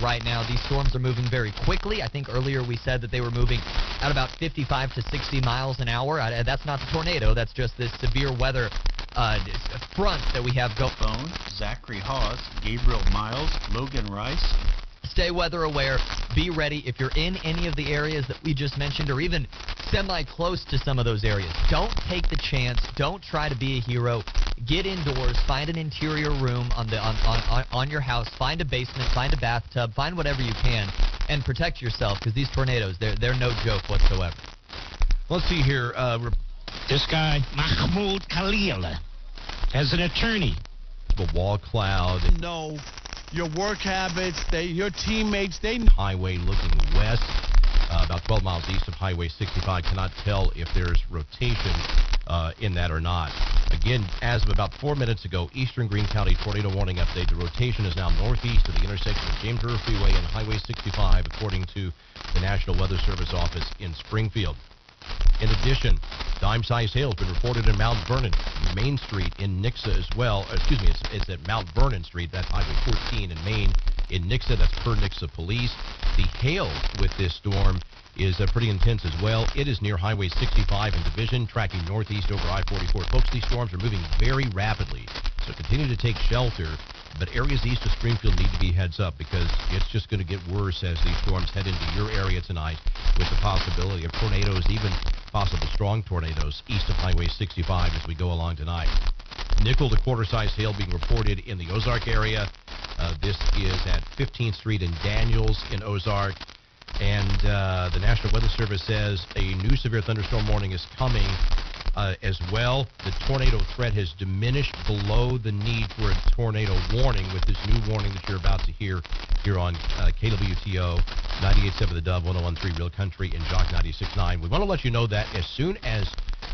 right now. These storms are moving very quickly. I think earlier we said that they were moving at about 55 to 60 miles an hour. That's not the tornado. That's just this severe weather front that we have going. Phone, Zachary Hawes, Gabriel Miles, Logan Rice. Stay weather aware. Be ready if you're in any of the areas that we just mentioned, or even semi-close to some of those areas. Don't take the chance. Don't try to be a hero. Get indoors. Find an interior room on your house. Find a basement. Find a bathtub. Find whatever you can, and protect yourself, because these tornadoes, they're no joke whatsoever. Let's see here. This guy, Mahmoud Khalil, as an attorney. The wall cloud. No. Your work habits, your teammates, Highway looking west, about 12 miles east of Highway 65. Cannot tell if there's rotation in that or not. Again, as of about 4 minutes ago, Eastern Greene County tornado warning update. The rotation is now northeast of the intersection of James River Freeway and Highway 65, according to the National Weather Service office in Springfield. In addition, dime-sized hail has been reported in Mount Vernon, Main Street in Nixa as well. Excuse me, it's at Mount Vernon Street. That's Highway 14 in Maine. In Nixa, that's per Nixa Police. The hail with this storm is pretty intense as well. It is near Highway 65 and Division, tracking northeast over I-44. Folks, these storms are moving very rapidly, so continue to take shelter. But areas east of Springfield need to be heads up, because it's just going to get worse as these storms head into your area tonight, with the possibility of tornadoes, even possible strong tornadoes east of Highway 65 as we go along tonight. Nickel to quarter-size hail being reported in the Ozark area. This is at 15th Street in Daniels in Ozark. And the National Weather Service says a new severe thunderstorm warning is coming as well. The tornado threat has diminished below the need for a tornado warning with this new warning that you're about to hear here on KWTO 98.7 The Dove, 101.3 Real Country, and Jock 96.9. We want to let you know that as soon as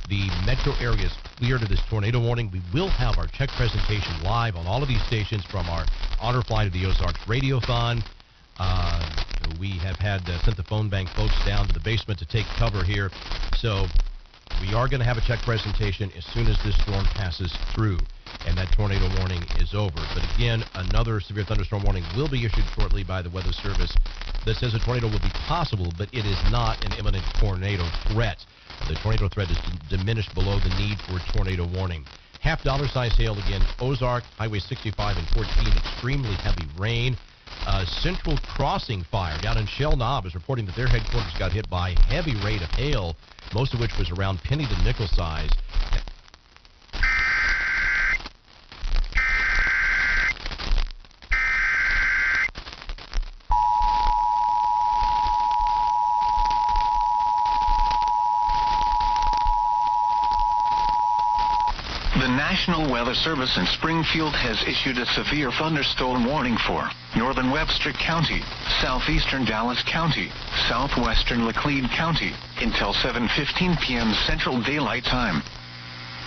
the metro area is clear to this tornado warning, we will have our check presentation live on all of these stations from our Honor Flight of the Ozarks Radiothon. We have had sent the phone bank folks down to the basement to take cover here. So we are going to have a check presentation as soon as this storm passes through and that tornado warning is over. But again, another severe thunderstorm warning will be issued shortly by the Weather Service that says a tornado will be possible, but it is not an imminent tornado threat. The tornado threat is diminished below the need for a tornado warning. $50 size hail again, Ozark, Highway 65 and 14, extremely heavy rain. Central Crossing Fire down in Shell Knob is reporting that their headquarters got hit by a heavy rate of hail, most of which was around penny to nickel size. The National Weather Service in Springfield has issued a severe thunderstorm warning for northern Webster County, southeastern Dallas County, southwestern Laclede County until 7:15 p.m. Central Daylight Time.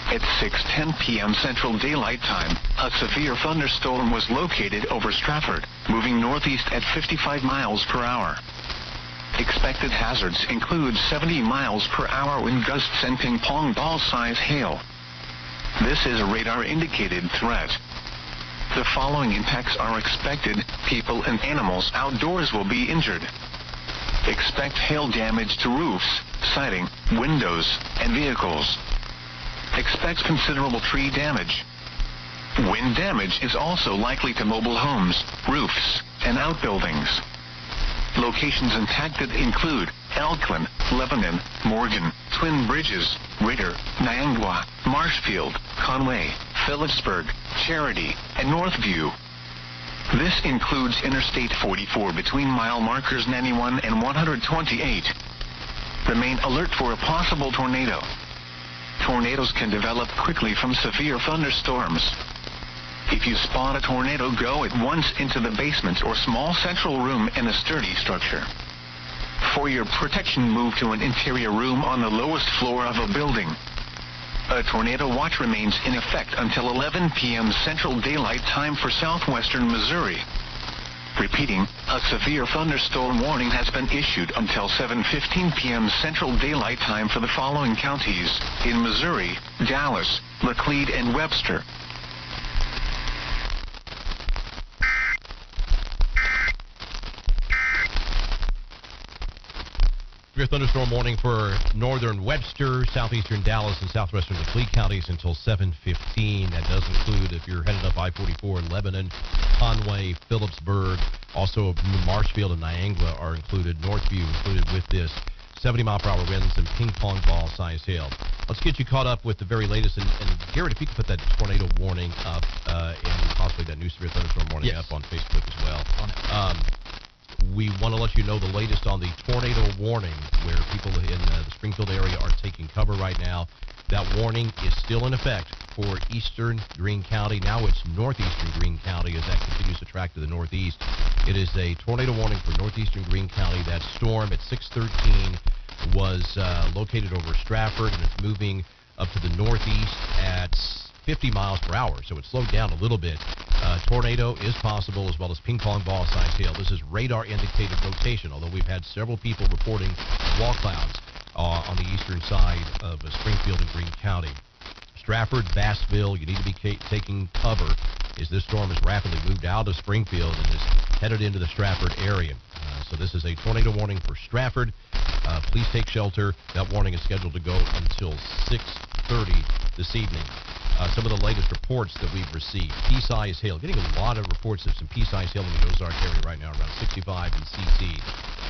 At 6:10 p.m. Central Daylight Time, a severe thunderstorm was located over Stratford, moving northeast at 55 miles per hour. Expected hazards include 70 miles per hour wind gusts and ping-pong ball-size hail. This is a radar-indicated threat. The following impacts are expected. People and animals outdoors will be injured. Expect hail damage to roofs, siding, windows, and vehicles. Expect considerable tree damage. Wind damage is also likely to mobile homes, roofs, and outbuildings. Locations impacted include Elkland, Lebanon, Morgan, Twin Bridges, Ritter, Niangua, Marshfield, Conway, Phillipsburg, Charity, and Northview. This includes Interstate 44 between mile markers 91 and 128. Remain alert for a possible tornado. Tornadoes can develop quickly from severe thunderstorms. If you spot a tornado, go at once into the basement or small central room in a sturdy structure. For your protection, move to an interior room on the lowest floor of a building. A tornado watch remains in effect until 11 p.m. Central Daylight Time for southwestern Missouri. Repeating, a severe thunderstorm warning has been issued until 7:15 p.m. Central Daylight Time for the following counties in Missouri: Dallas, Laclede, and Webster. Severe thunderstorm warning for northern Webster, southeastern Dallas, and southwestern Laclede counties until 7:15. That does include if you're headed up I-44 in Lebanon, Conway, Phillipsburg. Also, Marshfield and Niangua are included. Northview included with this. 70-mile-per-hour winds and ping-pong ball-sized hail. Let's get you caught up with the very latest. And Garrett, if you could put that tornado warning up and possibly that new severe thunderstorm warning up on Facebook as well. We want to let you know the latest on the tornado warning, where people in the Springfield area are taking cover right now. That warning is still in effect for eastern Greene County. Now it's northeastern Greene County as that continues to track to the northeast. It is a tornado warning for northeastern Greene County. That storm at 6:13 was located over Stratford, and it's moving up to the northeast at 50 miles per hour, so it slowed down a little bit. Tornado is possible, as well as ping-pong ball-sized hail. This is radar-indicated rotation, although we've had several people reporting wall clouds on the eastern side of Springfield and Greene County. Stratford, Bassville, you need to be taking cover as this storm has rapidly moved out of Springfield and is headed into the Stratford area. So this is a tornado warning for Stratford. Please take shelter. That warning is scheduled to go until 6:30 this evening. Some of the latest reports that we've received. Pea-sized hail. Getting a lot of reports of some pea-sized hail in the Ozark area right now, around 65 and CC.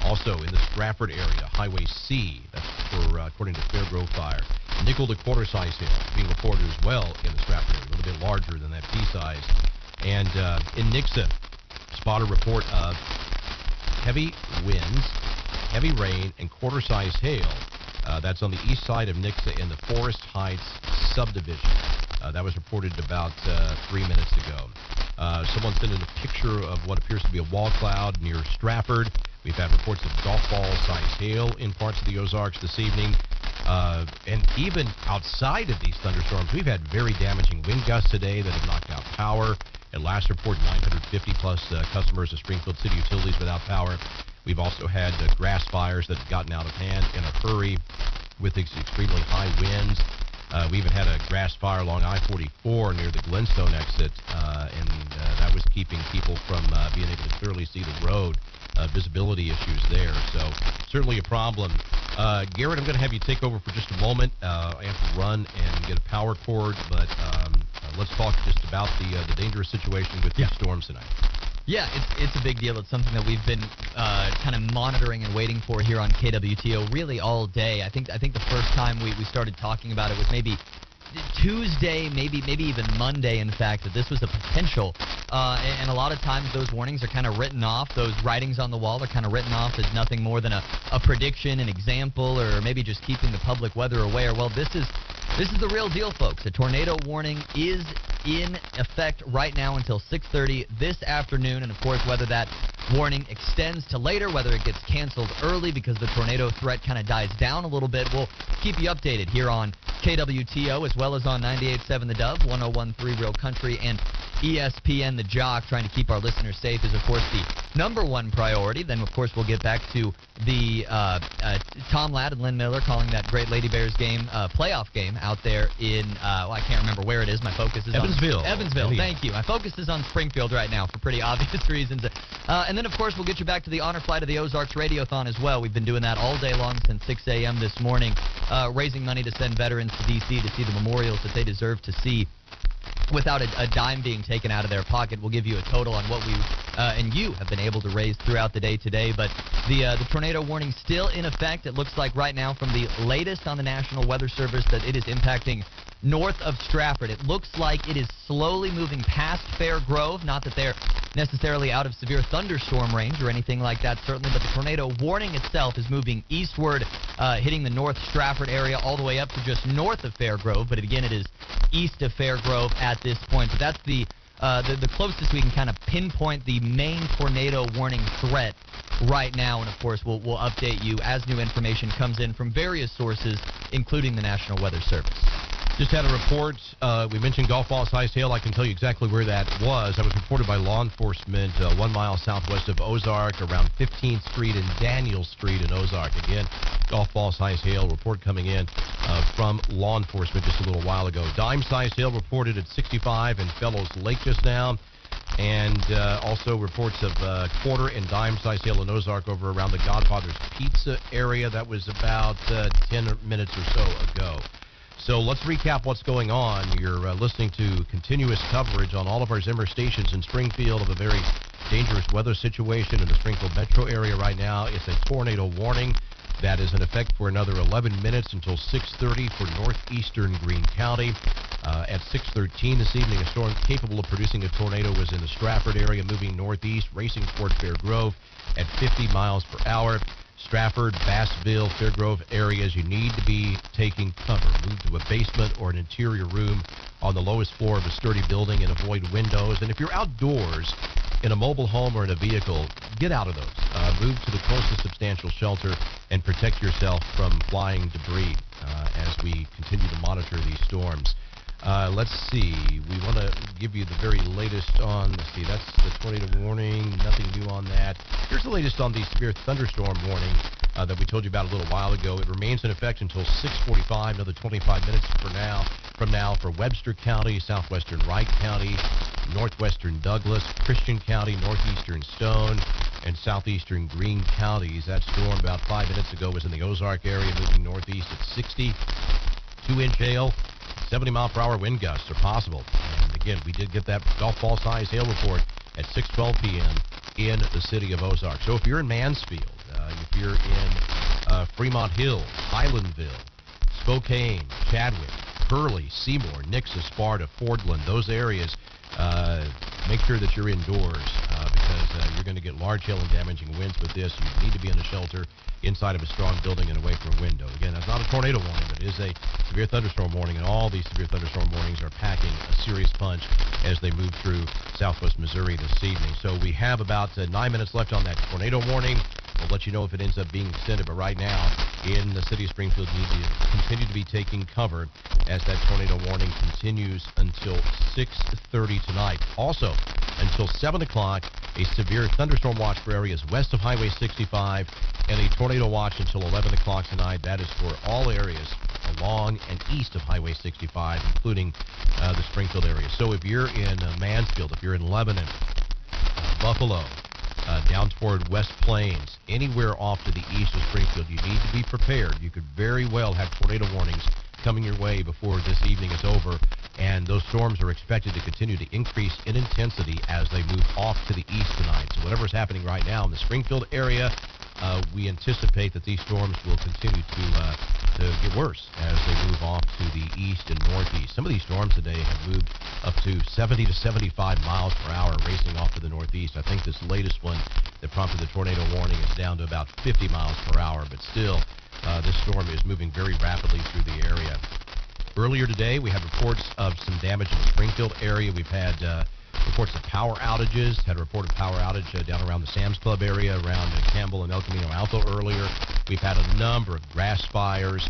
Also in the Stratford area, Highway C. That's for, according to Fairgrove Fire. Nickel to quarter-size hail being reported as well in the Stratford area, a little bit larger than that pea-size. And in Nixa, spot a report of heavy winds, heavy rain, and quarter-size hail. That's on the east side of Nixa in the Forest Heights subdivision. That was reported about 3 minutes ago. Someone sent in a picture of what appears to be a wall cloud near Stratford. We've had reports of golf ball-sized hail in parts of the Ozarks this evening. And even outside of these thunderstorms, we've had very damaging wind gusts today that have knocked out power. At last report, 950-plus customers of Springfield City Utilities without power. We've also had grass fires that have gotten out of hand in a hurry with extremely high winds. We even had a grass fire along I-44 near the Glenstone exit, and that was keeping people from being able to clearly see the road. Visibility issues there, so certainly a problem. Garrett, I'm going to have you take over for just a moment. I have to run and get a power cord, but let's talk just about the dangerous situation with these storms tonight. Yeah, it's a big deal. It's something that we've been kind of monitoring and waiting for here on KWTO really all day. I think the first time we started talking about it was maybe Tuesday, maybe even Monday, in fact, that this was a potential. And a lot of times those warnings are kind of written off. Those writings on the wall are kind of written off as nothing more than a prediction, an example, or maybe just keeping the public weather aware. Well, this is the real deal, folks. A tornado warning is in effect right now until 6:30 this afternoon, and of course, whether that warning extends to later, whether it gets canceled early because the tornado threat kind of dies down a little bit, we'll keep you updated here on KWTO as well as on 98.7 The Dove, 101.3 Real Country, and ESPN The Jock. Trying to keep our listeners safe is, of course, the number one priority. Then, of course, we'll get back to the Tom Ladd and Lynn Miller calling that great Lady Bears game, playoff game out there in, I can't remember where it is. My focus is Evansville. Evansville, thank you. My focus is on Springfield right now for pretty obvious reasons. And then, of course, we'll get you back to the Honor Flight of the Ozarks Radiothon as well. We've been doing that all day long since 6 a.m. this morning, raising money to send veterans to D.C. to see the memorials that they deserve to see without a dime being taken out of their pocket. We'll give you a total on what we and you have been able to raise throughout the day today. But the tornado warning still in effect. It looks like right now from the latest on the National Weather Service that it is impacting north of Stratford. It looks like it is slowly moving past Fair Grove. Not that they're necessarily out of severe thunderstorm range or anything like that, certainly, but the tornado warning itself is moving eastward, hitting the North Stratford area all the way up to just north of Fair Grove. But again, it is east of Fair Grove at this point. But that's the closest we can kind of pinpoint the main tornado warning threat right now. And, of course, we'll update you as new information comes in from various sources, including the National Weather Service. Just had a report. We mentioned golf ball-sized hail. I can tell you exactly where that was. That was reported by law enforcement 1 mile southwest of Ozark, around 15th Street and Daniel Street in Ozark. Again, golf ball-sized hail report coming in from law enforcement just a little while ago. Dime-sized hail reported at 65 in Fellows Lake just now. And also reports of quarter and dime-sized hail in Ozark over around the Godfather's Pizza area. That was about 10 minutes or so ago. So let's recap what's going on. You're listening to continuous coverage on all of our Zimmer stations in Springfield of a very dangerous weather situation in the Springfield metro area right now. It's a tornado warning that is in effect for another 11 minutes until 6:30 for northeastern Greene County. At 6:13 this evening, a storm capable of producing a tornado was in the Stratford area, moving northeast, racing toward Fair Grove at 50 miles per hour. Stratford, Bassville, Fairgrove areas, you need to be taking cover. Move to a basement or an interior room on the lowest floor of a sturdy building and avoid windows. And if you're outdoors in a mobile home or in a vehicle, get out of those. Move to the closest substantial shelter and protect yourself from flying debris as we continue to monitor these storms. Let's see. We want to give you the very latest on, let's see, that's the tornado warning. Nothing new on that. Here's the latest on the severe thunderstorm warning that we told you about a little while ago. It remains in effect until 6:45, another 25 minutes from now for Webster County, southwestern Wright County, northwestern Douglas, Christian County, northeastern Stone, and southeastern Greene counties. That storm about 5 minutes ago was in the Ozark area, moving northeast at 60. 2-inch hail. 70-mile-per-hour wind gusts are possible. And again, we did get that golf ball size hail report at 6:12 p.m. in the city of Ozark. So if you're in Mansfield, if you're in Fremont Hills, Highlandville, Spokane, Chadwick, Hurley, Seymour, Nixa, Sparta, Fordland, those areas, make sure that you're indoors because you're going to get large hail and damaging winds with this. You need to be in a shelter inside of a strong building and away from a window. Again, that's not a tornado warning, but it is a severe thunderstorm warning, and all these severe thunderstorm warnings are packing a serious punch as they move through southwest Missouri this evening. So we have about 9 minutes left on that tornado warning. We'll let you know if it ends up being extended, but right now in the city of Springfield, you need to continue to be taking cover as that tornado warning continues until 6:30 tonight. Also, until 7 o'clock, a severe thunderstorm watch for areas west of Highway 65 and a tornado watch until 11 o'clock tonight. That is for all areas along and east of Highway 65, including the Springfield area. So if you're in Mansfield, if you're in Lebanon, Buffalo, down toward West Plains, anywhere off to the east of Springfield, you need to be prepared. You could very well have tornado warnings coming your way before this evening is over, and those storms are expected to continue to increase in intensity as they move off to the east tonight. So whatever's happening right now in the Springfield area, we anticipate that these storms will continue to get worse as they move off to the east and northeast. Some of these storms today have moved up to 70 to 75 miles per hour, racing off to the northeast. I think this latest one that prompted the tornado warning is down to about 50 miles per hour, but still, this storm is moving very rapidly through the area. Earlier today, we had reports of some damage in the Springfield area. We've had reports of power outages. Had a report of power outage down around the Sam's Club area, around Campbell and El Camino Alto earlier. We've had a number of grass fires.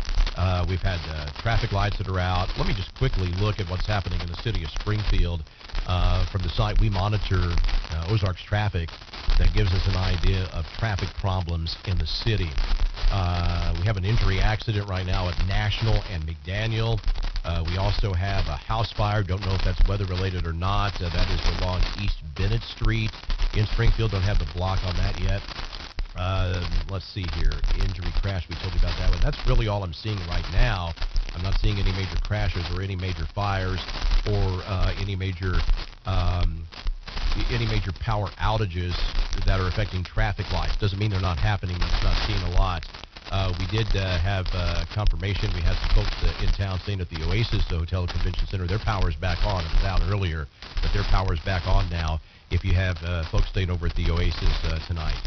We've had traffic lights that are out. Let me just quickly look at what's happening in the city of Springfield from the site we monitor, Ozark's traffic. That gives us an idea of traffic problems in the city. We have an injury accident right now at National and McDaniel. We also have a house fire. Don't know if that's weather-related or not. That is along East Bennett Street in Springfield. Don't have the block on that yet. Let's see here. Injury crash, we told you about that one. That's really all I'm seeing right now. I'm not seeing any major crashes or any major fires or any major power outages that are affecting traffic lights. Doesn't mean they're not happening. We're just not seeing a lot. We did have confirmation. We had some folks in town staying at the Oasis, the Hotel Convention Center. Their power's back on. It was out earlier, but their power's back on now if you have folks staying over at the Oasis tonight.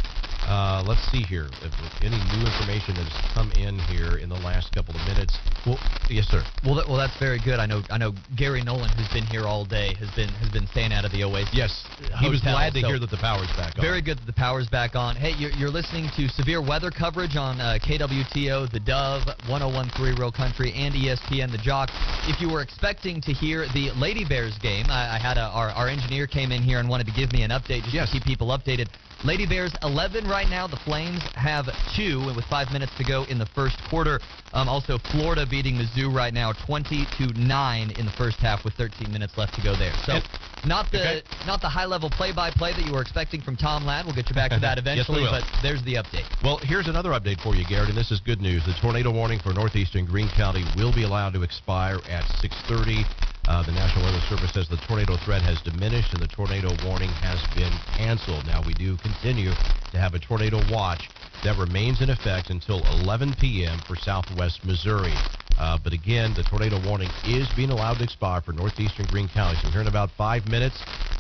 Let's see here. If any new information that has come in here in the last couple of minutes. Well, yes, sir. Well, that's very good. I know Gary Nolan, who's been here all day, has been staying out of the Oasis. Yes, he was glad to hear that the power's back on. Very good that the power's back on. Hey, you're listening to severe weather coverage on KWTO, The Dove, 101.3 Real Country, and ESPN The Jock. If you were expecting to hear the Lady Bears game, I had our engineer came in here and wanted to give me an update just to keep people updated. Lady Bears 11 right now. The Flames have 2 with 5 minutes to go in the first quarter. Also, Florida beating Mizzou right now 20-9 in the first half with 13 minutes left to go there. So not the high-level play-by-play that you were expecting from Tom Ladd. We'll get you back to that eventually, Yes, we will. but there's the update. Well, here's another update for you, Garrett, and this is good news. The tornado warning for northeastern Greene County will be allowed to expire at 6:30. The National Weather Service says the tornado threat has diminished and the tornado warning has been canceled. Now, we do continue to have a tornado watch that remains in effect until 11 p.m. for southwest Missouri. But again, the tornado warning is being allowed to expire for northeastern Greene County. So here in about 5 minutes,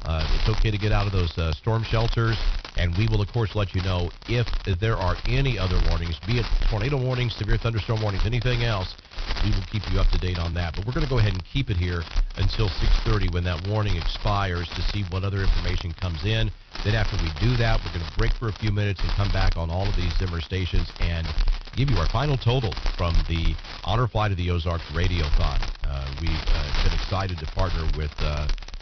it's okay to get out of those storm shelters. And we will, of course, let you know if there are any other warnings, be it tornado warnings, severe thunderstorm warnings, anything else. We will keep you up to date on that. But we're going to go ahead and keep it here until 6:30 when that warning expires to see what other information comes in. Then after we do that, we're going to break for a few minutes and come back on all of these Zimmer stations and give you our final total from the Honor Flight of the Ozarks Radiothon. We've been excited to partner with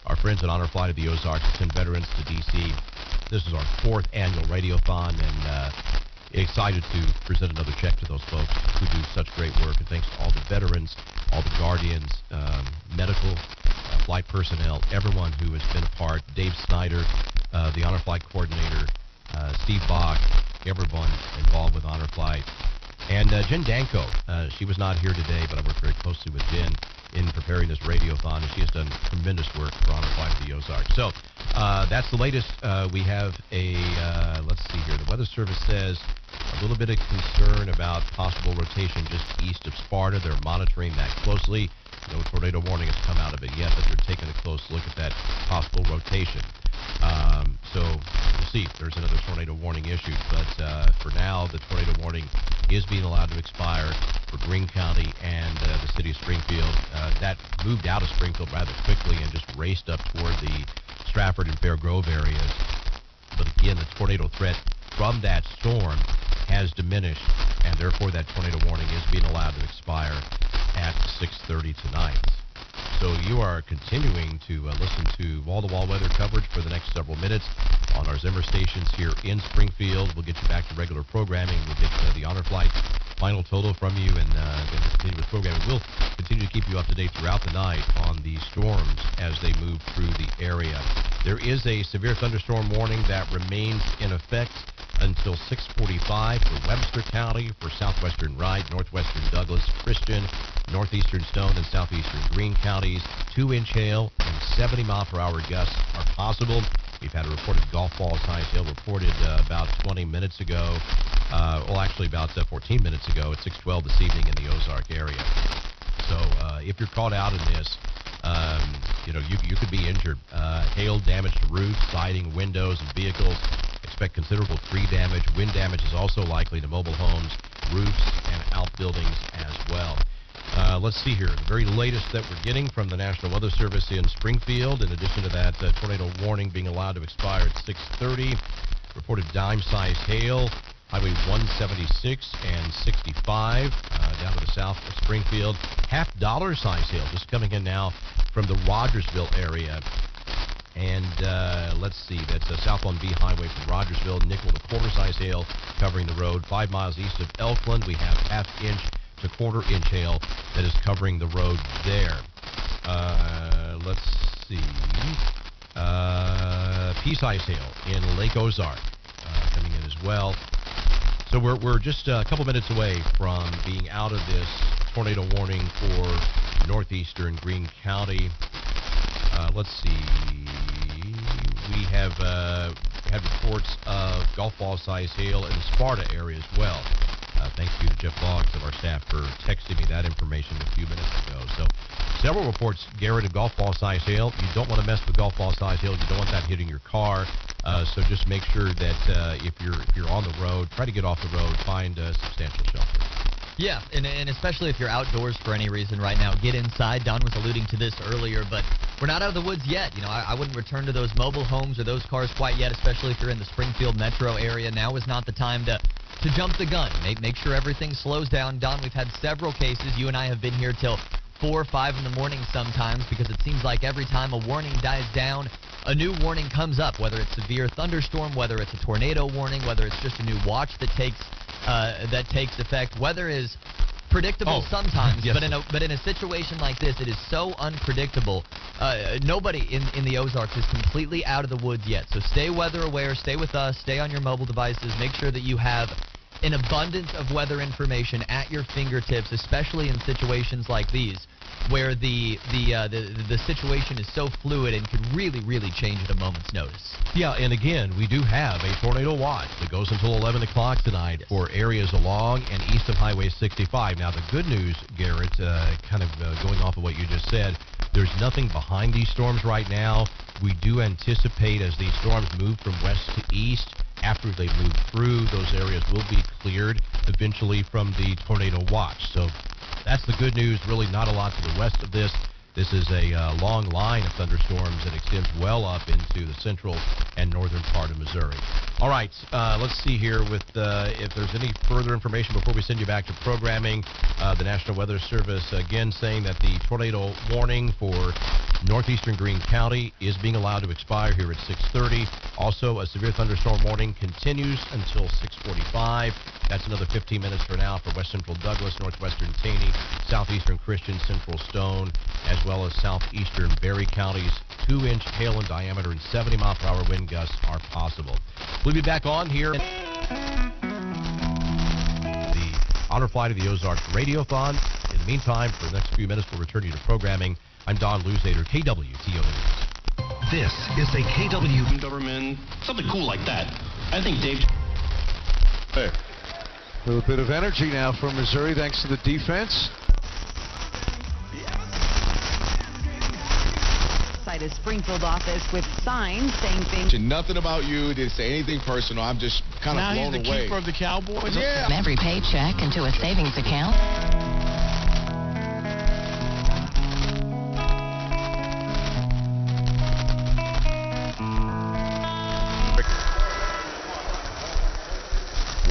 our friends at Honor Flight of the Ozarks to send veterans to D.C. This is our 4th annual Radiothon, and excited to present another check to those folks who do such great work. And thanks to all the veterans, all the guardians, medical, flight personnel, everyone who has been a part. Dave Snyder, the Honor Flight coordinator, Steve Bach, everyone involved with Honor Flight. And Jen Danko, she was not here today, but I worked very closely with Jen in preparing this radiothon, and she has done tremendous work for Honor Flight of the Ozarks. So that's the latest. We have let's see here. The Weather Service says a little bit of concern about possible rotation just east of Sparta. They're monitoring that closely. No tornado warning has come out of it yet, but they're taking a close look at that possible rotation. So we'll see if there's another tornado warning issued. But for now, the tornado warning is being allowed to expire for Greene County and the city of Springfield. That moved out of Springfield rather quickly and just raced up toward the Stratford and Fair Grove areas. But again, the tornado threat from that storm has diminished, and therefore that tornado warning is being allowed to expire at 6:30 tonight. So you are continuing to listen to wall-to-wall weather coverage for the next several minutes on our Zimmer stations here in Springfield. We'll get you back to regular programming. We'll get the Honor Flight final total from you, and then we'll continue with programming. We'll continue to keep you up to date throughout the night on the storms as they move through the area. There is a severe thunderstorm warning that remains in effect until 6:45 for Webster County, for southwestern Wright, northwestern Douglas, Christian, northeastern Stone, and southeastern Greene counties. 2-inch hail and 70-mile-per-hour gusts are possible. We've had a reported golf ball size hail reported about 20 minutes ago. Actually about 14 minutes ago at 6:12 this evening in the Ozark area. So if you're caught out in this, you could be injured. Hail damage to roofs, siding, windows, and vehicles. Expect considerable tree damage. Wind damage is also likely to mobile homes, roofs, and outbuildings as well. Let's see here. The very latest that we're getting from the National Weather Service in Springfield, in addition to that tornado warning being allowed to expire at 6:30, reported dime-sized hail, Highway 176 and 65 down to the south of Springfield. $half-dollar size hail just coming in now from the Rogersville area. And let's see, that's South 1B Highway from Rogersville. Nickel to quarter-size hail covering the road. 5 miles east of Elkland, we have half-inch to quarter-inch hail that is covering the road there. Let's see. Pea-size hail in Lake Ozark coming in as well. So we're just a couple minutes away from being out of this tornado warning for northeastern Greene County. Let's see. We have had reports of golf ball size hail in the Sparta area as well. Thank you to Jeff Boggs of our staff for texting me that information a few minutes ago. So several reports, Garrett, of golf ball size hail. You don't want to mess with golf ball size hail. You don't want that hitting your car. So just make sure that if you're on the road, try to get off the road, find a substantial shelter. Yeah, and especially if you're outdoors for any reason right now, get inside. Don was alluding to this earlier, but we're not out of the woods yet. I wouldn't return to those mobile homes or those cars quite yet, especially if you're in the Springfield metro area. Now is not the time to jump the gun. Make sure everything slows down. Don, we've had several cases. You and I have been here till 4 or 5 in the morning sometimes, because it seems like every time a warning dies down, a new warning comes up, whether it's severe thunderstorm, whether it's a tornado warning, whether it's just a new watch that takes effect. Weather is predictable sometimes, yes. but in a situation like this, it is so unpredictable. Nobody in the Ozarks is completely out of the woods yet. So stay weather aware, stay with us, stay on your mobile devices, make sure that you have an abundance of weather information at your fingertips, especially in situations like these, where the situation is so fluid and can really, really change at a moment's notice. Yeah, and again, we do have a tornado watch that goes until 11 o'clock tonight for areas along and east of Highway 65. Now, the good news, Garrett, going off of what you just said, there's nothing behind these storms right now. We do anticipate, as these storms move from west to east, after they move through, those areas will be cleared eventually from the tornado watch. So that's the good news. Really not a lot to the west of this. This is a long line of thunderstorms that extends well up into the central and northern part of Missouri. All right, let's see here with if there's any further information before we send you back to programming. The National Weather Service again saying that the tornado warning for northeastern Greene County is being allowed to expire here at 6:30. Also, a severe thunderstorm warning continues until 6:45. That's another 15 minutes for now for west central Douglas, northwestern Taney, southeastern Christian, central Stone, as well as southeastern Berry counties. 2-inch hail in diameter and 70-mile-per-hour wind gusts are possible. We'll be back on here. The Honor Flight of the Ozarks Radiothon. In the meantime, for the next few minutes, we'll return you to programming. I'm Don Luzader, KWTO News. This is the KW Government, something cool like that. I think Dave... Hey. A little bit of energy now from Missouri thanks to the defense. His Springfield office with signs saying things. Nothing about you. Didn't say anything personal. I'm just kind of blown away. Now he's the keeper of the Cowboys? Yeah. From every paycheck into a savings account.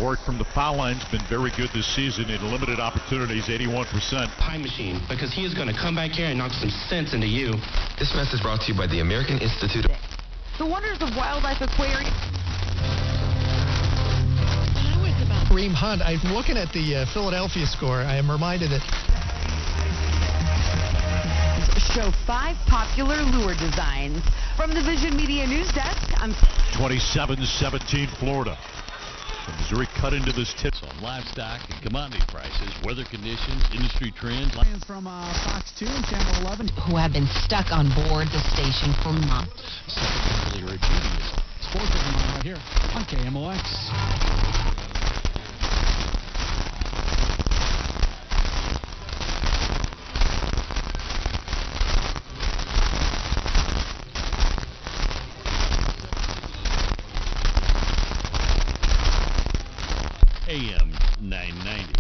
Ward from the foul line's been very good this season in limited opportunities, 81%. Pie machine, because he is going to come back here and knock some sense into you. This message brought to you by the American Institute of... The Wonders of Wildlife Aquarium. Kareem Hunt, I'm looking at the Philadelphia score. I am reminded that... Show 5 popular lure designs. From the Vision Media News Desk, I'm... 27-17 Florida. Missouri cut into this tip. On livestock and commodity prices, weather conditions, industry trends. From Fox 2 and Channel 11. Who have been stuck on board the station for months. Second Judaism. Sports right here on KMOX. AM 990.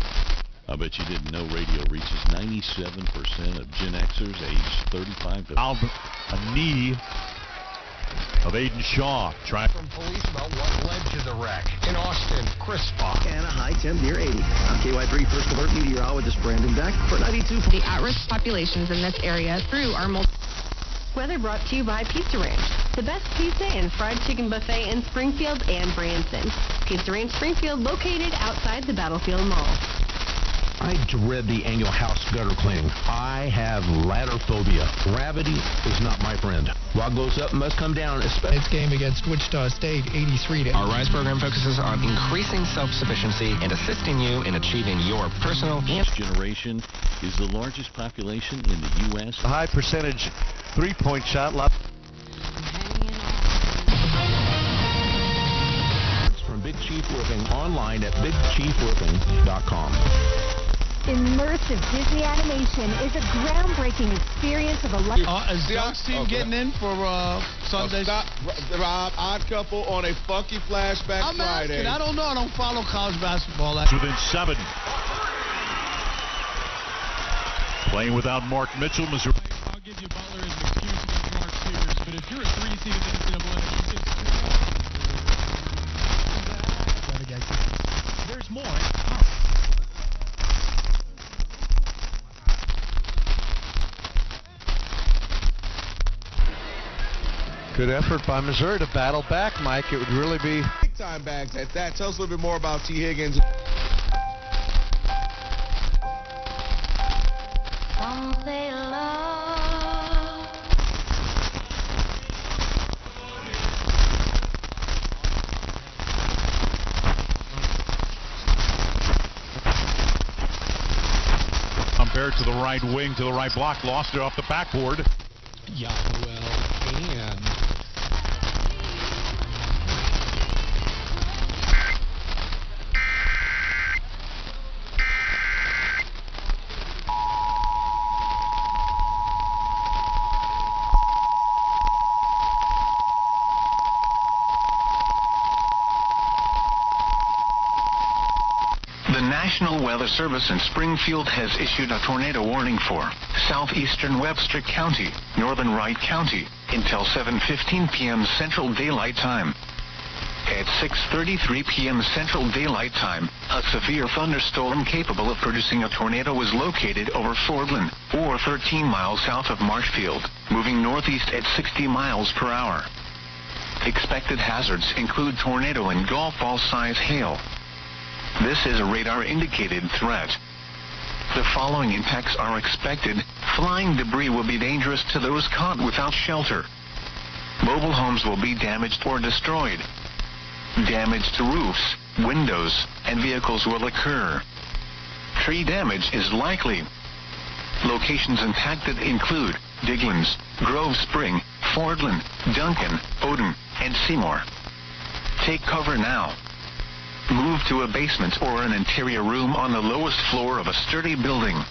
I bet you didn't know radio reaches 97% of Gen Xers aged 35 to... A knee of Aiden Shaw. From police about what led to the wreck. In Austin, Chris Fox. And a high temp near 80. I'm KY3 First Alert Meteorologist Brandon Beck for 92. The at-risk populations in this area through our Weather brought to you by Pizza Ranch, the best pizza and fried chicken buffet in Springfield and Branson. Pizza Ranch Springfield, located outside the Battlefield Mall. I dread the annual house gutter cleaning. I have ladder phobia. Gravity is not my friend. What goes up must come down. Its game against Wichita State, 83 to... Our RISE program focuses on increasing self-sufficiency and assisting you in achieving your personal... This generation is the largest population in the U.S. A high percentage three-point shot. From Big Chief Roofing online at bigchiefroofing.com. Immersive Disney animation is a groundbreaking experience of a life. Is the Ox team getting in for Sundays? Rob, Odd Couple on a funky flashback Friday. I don't know. I don't follow college basketball. Within 7. Playing without Mark Mitchell, Missouri. I'll give you Butler as an excuse against Mark Sears, but if you're a 3 seed in the NCAA, there's more. Good effort by Missouri to battle back, Mike. It would really be big-time bags at that. Tell us a little bit more about T. Higgins. Compared to the right wing, to the right block, lost it off the backboard. Yeah, well, and The National Weather Service in Springfield has issued a tornado warning for southeastern Webster County, northern Wright County, until 7:15 p.m. Central Daylight Time. At 6:33 p.m. Central Daylight Time, a severe thunderstorm capable of producing a tornado was located over Fordland, or 13 miles south of Marshfield, moving northeast at 60 miles per hour. Expected hazards include tornado and golf ball-size hail. This is a radar-indicated threat. The following impacts are expected. Flying debris will be dangerous to those caught without shelter. Mobile homes will be damaged or destroyed. Damage to roofs, windows, and vehicles will occur. Tree damage is likely. Locations impacted include Diglands, Grove Spring, Fordland, Duncan, Odin, and Seymour. Take cover now. Move to a basement or an interior room on the lowest floor of a sturdy building.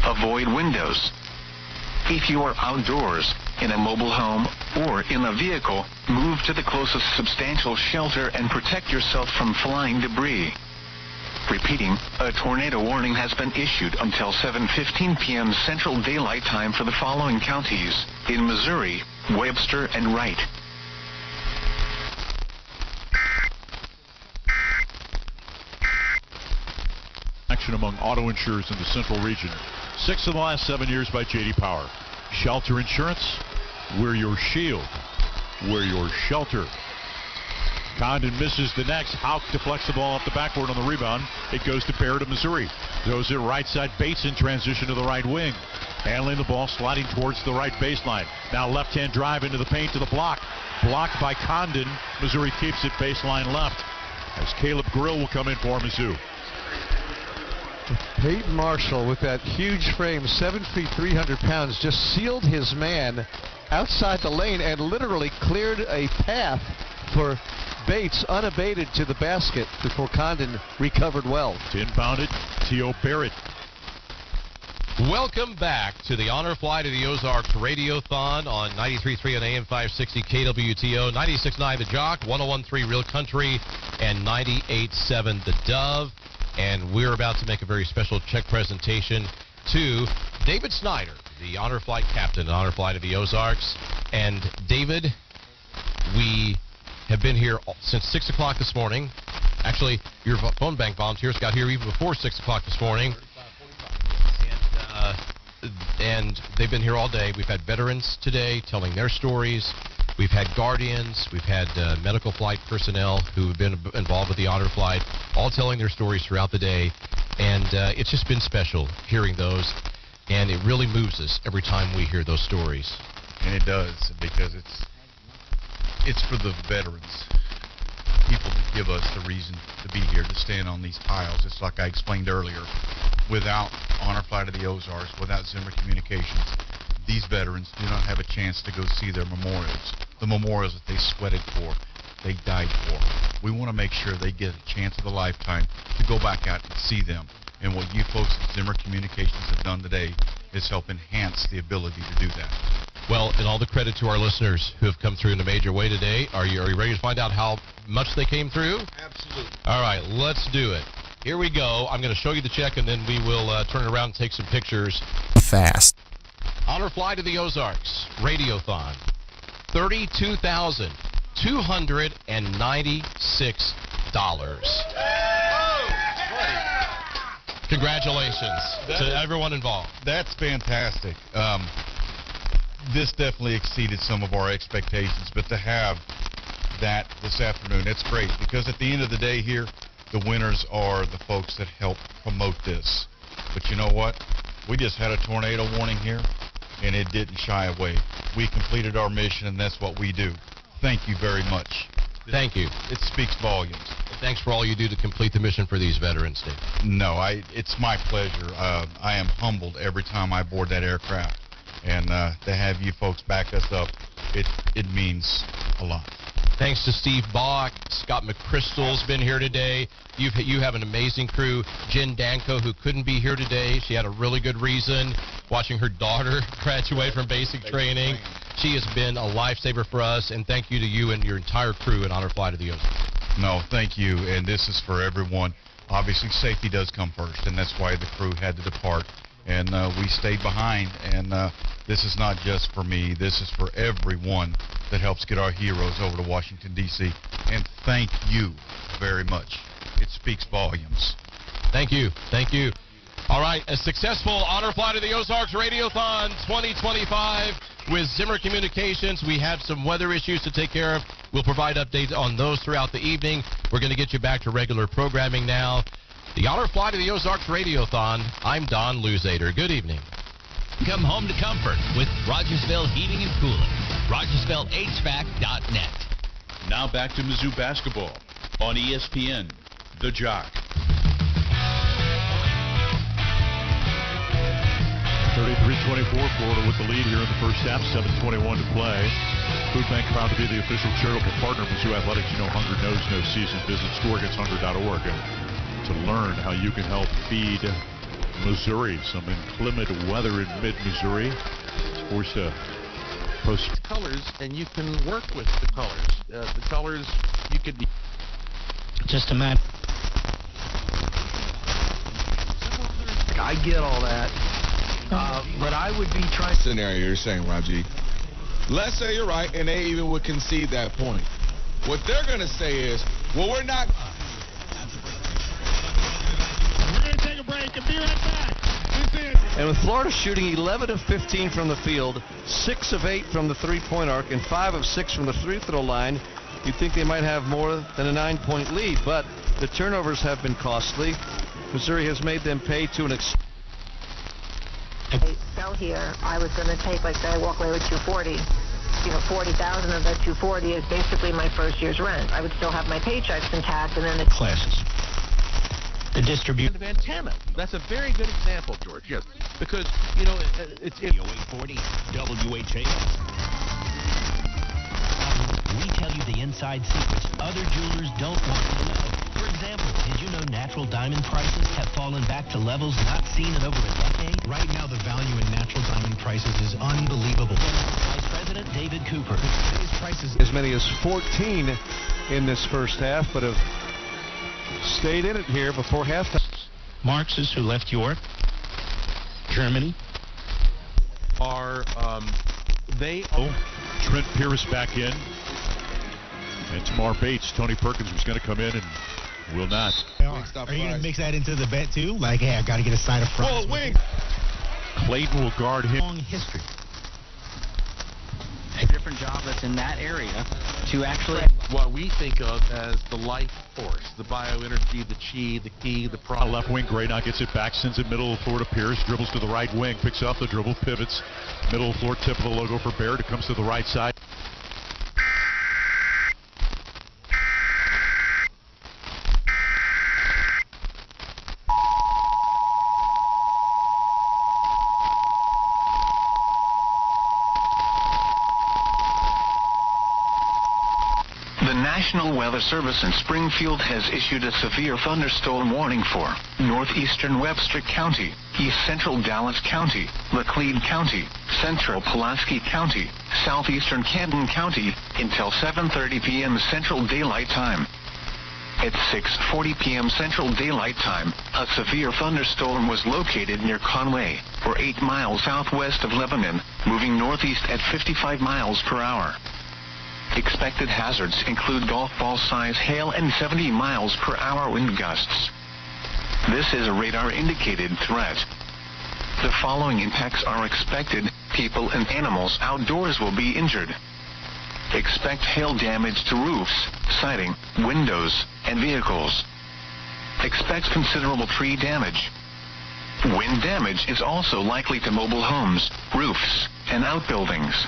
Avoid windows. If you are outdoors, in a mobile home, or in a vehicle, move to the closest substantial shelter and protect yourself from flying debris. Repeating, a tornado warning has been issued until 7:15 p.m. Central Daylight Time for the following counties in Missouri, Webster, and Wright. Action among auto insurers in the Central region. 6 of the last 7 years by J.D. Power. Shelter Insurance, we're your shield. We're your shelter. Condon misses the next. Hauk deflects the ball off the backboard on the rebound. It goes to Barrett of Missouri. Throws it right side. Bates in transition to the right wing. Handling the ball, sliding towards the right baseline. Now left-hand drive into the paint to the block. Blocked by Condon. Missouri keeps it baseline left. As Caleb Grill will come in for Mizzou. Peyton Marshall with that huge frame, 7 feet, 300 pounds, just sealed his man outside the lane and literally cleared a path for Bates unabated to the basket before Condon recovered well. 10-pounded T.O. Barrett. Welcome back to the Honor Flight of the Ozarks Radiothon on 93.3 and AM 560 KWTO, 96.9 The Jock, 101.3 Real Country, and 98.7 The Dove. And we're about to make a very special check presentation to David Snyder, the Honor Flight captain, Honor Flight of the Ozarks. And David, we have been here since 6 o'clock this morning. Actually, your phone bank volunteers got here even before 6 o'clock this morning. And they've been here all day. We've had veterans today telling their stories. We've had guardians. We've had medical flight personnel who have been involved with the Honor Flight, all telling their stories throughout the day. And it's just been special hearing those. And it really moves us every time we hear those stories. And it does, because it's for the veterans, people that give us the reason to be here, to stand on these piles. It's like I explained earlier, without Honor Flight of the Ozarks, without Zimmer Communications, these veterans do not have a chance to go see their memorials, the memorials that they sweated for, they died for. We want to make sure they get a chance of a lifetime to go back out and see them. And what you folks at Zimmer Communications have done today is help enhance the ability to do that. Well, and all the credit to our listeners who have come through in a major way today. Are you ready to find out how much they came through? Absolutely. All right, let's do it. Here we go. I'm going to show you the check, and then we will turn it around and take some pictures. Fast. Honor Flight to the Ozarks Radiothon, $32,296. Congratulations to everyone involved. That's fantastic. this definitely exceeded some of our expectations, but to have that this afternoon, it's great, because at the end of the day here, the winners are the folks that help promote this. But you know what? We just had a tornado warning here, and it didn't shy away. We completed our mission, and that's what we do. Thank you very much. Thank you. It speaks volumes. Thanks for all you do to complete the mission for these veterans, Dave. No, it's my pleasure. I am humbled every time I board that aircraft, and to have you folks back us up, it means a lot. Thanks to Steve Bach. Scott McChrystal's been here today. You have an amazing crew. Jen Danko, who couldn't be here today. She had a really good reason, watching her daughter graduate from basic training. She has been a lifesaver for us, and thank you to you and your entire crew at Honor Flight of the Ozarks. No, thank you, and this is for everyone. Obviously, safety does come first, and that's why the crew had to depart, and we stayed behind, and this is not just for me. This is for everyone that helps get our heroes over to Washington, D.C., and thank you very much. It speaks volumes. Thank you. Thank you. All right, a successful Honor Flight of the Ozarks Radiothon 2025 with Zimmer Communications. We have some weather issues to take care of. We'll provide updates on those throughout the evening. We're going to get you back to regular programming now. The Honor Flight of the Ozarks Radiothon. I'm Don Luzader. Good evening. Come home to comfort with Rogersville Heating and Cooling. RogersvilleHVAC.net. Now back to Mizzou basketball on ESPN, The Jock. 33-24, Florida with the lead here in the first half, 7:21 to play. Food Bank proud to be the official charitable partner of Mizzou Athletics. You know hunger knows no season. Visit storeagainsthunger.org to learn how you can help feed Missouri. Some inclement weather in mid-Missouri. It's forced to post colors, and you can work with the colors. The colors, you could be just a matter. I get all that. But I would be trying... Scenario you're saying, Raji. Let's say you're right, and they even would concede that point. What they're going to say is, well, we're not... We're going to take a break and be right back. And with Florida shooting 11 of 15 from the field, 6 of 8 from the three-point arc, and 5 of 6 from the free-throw line, you'd think they might have more than a 9-point lead. But the turnovers have been costly. Missouri has made them pay to an extent. I fell here, I was going to take, like, say, I walk away with $240. You know, $40,000 of that $240 is basically my first year's rent. I would still have my paychecks intact, and then the classes. The distribution of antenna. That's a very good example, George. Yes, because you know it's 0840 WHA. We tell you the inside secrets other jewelers don't want you to know. For example, did you know natural diamond prices have fallen back to levels not seen in over a decade? Right now, the value in natural diamond prices is unbelievable. Vice President David Cooper. These prices as many as 14 in this first half, but have stayed in it here before halftime. Marxists who left York, Germany, are they? Trent Pierce back in, and Tamar Bates. Tony Perkins was going to come in and will not. Are you going to mix that into the bet too? Like, hey, I got to get a side of fries. Oh, wing. Clayton will guard him. Long history. A different job that's in that area to actually what we think of as the life force, the bioenergy, the chi, the key, the product. Left wing, Gray now gets it back, sends it middle of the floor to Pierce, dribbles to the right wing, picks up the dribble, pivots, middle of the floor, tip of the logo for Baird. It comes to the right side. National Weather Service in Springfield has issued a severe thunderstorm warning for northeastern Webster County, east central Dallas County, Laclede County, central Pulaski County, southeastern Camden County until 7:30 p.m. Central Daylight Time. At 6:40 p.m. Central Daylight Time, a severe thunderstorm was located near Conway, or 8 miles southwest of Lebanon, moving northeast at 55 miles per hour. Expected hazards include golf ball size hail and 70 miles per hour wind gusts. This is a radar indicated threat. The following impacts are expected. People and animals outdoors will be injured. Expect hail damage to roofs, siding, windows, and vehicles. Expect considerable tree damage. Wind damage is also likely to mobile homes, roofs, and outbuildings.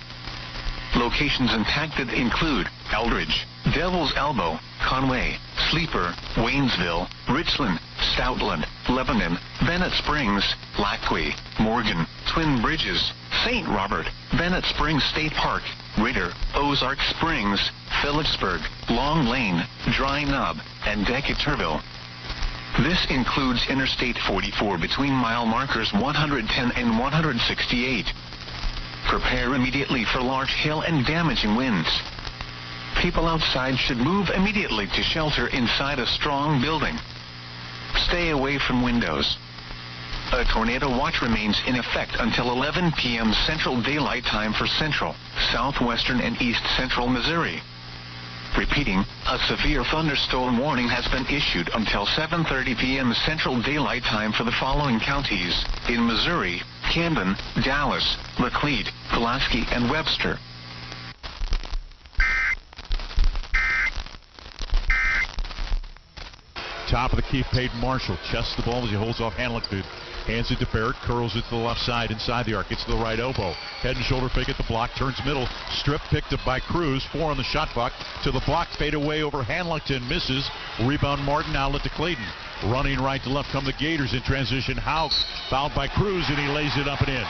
Locations impacted include Eldridge, Devil's Elbow, Conway, Sleeper, Waynesville, Richland, Stoutland, Lebanon, Bennett Springs, Lacquey, Morgan, Twin Bridges, St. Robert, Bennett Springs State Park, Ritter, Ozark Springs, Phillipsburg, Long Lane, Dry Knob, and Decaturville. This includes Interstate 44 between mile markers 110 and 168. Prepare immediately for large hail and damaging winds. People outside should move immediately to shelter inside a strong building. Stay away from windows. A tornado watch remains in effect until 11 p.m. Central Daylight Time for central, southwestern, and east central Missouri. Repeating, a severe thunderstorm warning has been issued until 7:30 p.m. Central Daylight Time for the following counties in Missouri: Camden, Dallas, Laclede, Pulaski, and Webster. Top of the key, Peyton Marshall chests the ball as he holds off Hanlick. Hands it to Barrett, curls it to the left side, inside the arc, gets to the right elbow. Head and shoulder fake at the block, turns middle, strip picked up by Cruz, 4 on the shot clock, to the block, fade away over Hanlickton, misses. Rebound Martin, outlet to Clayton. Running right to left come the Gators in transition. Hauk fouled by Cruz, and he lays it up and in.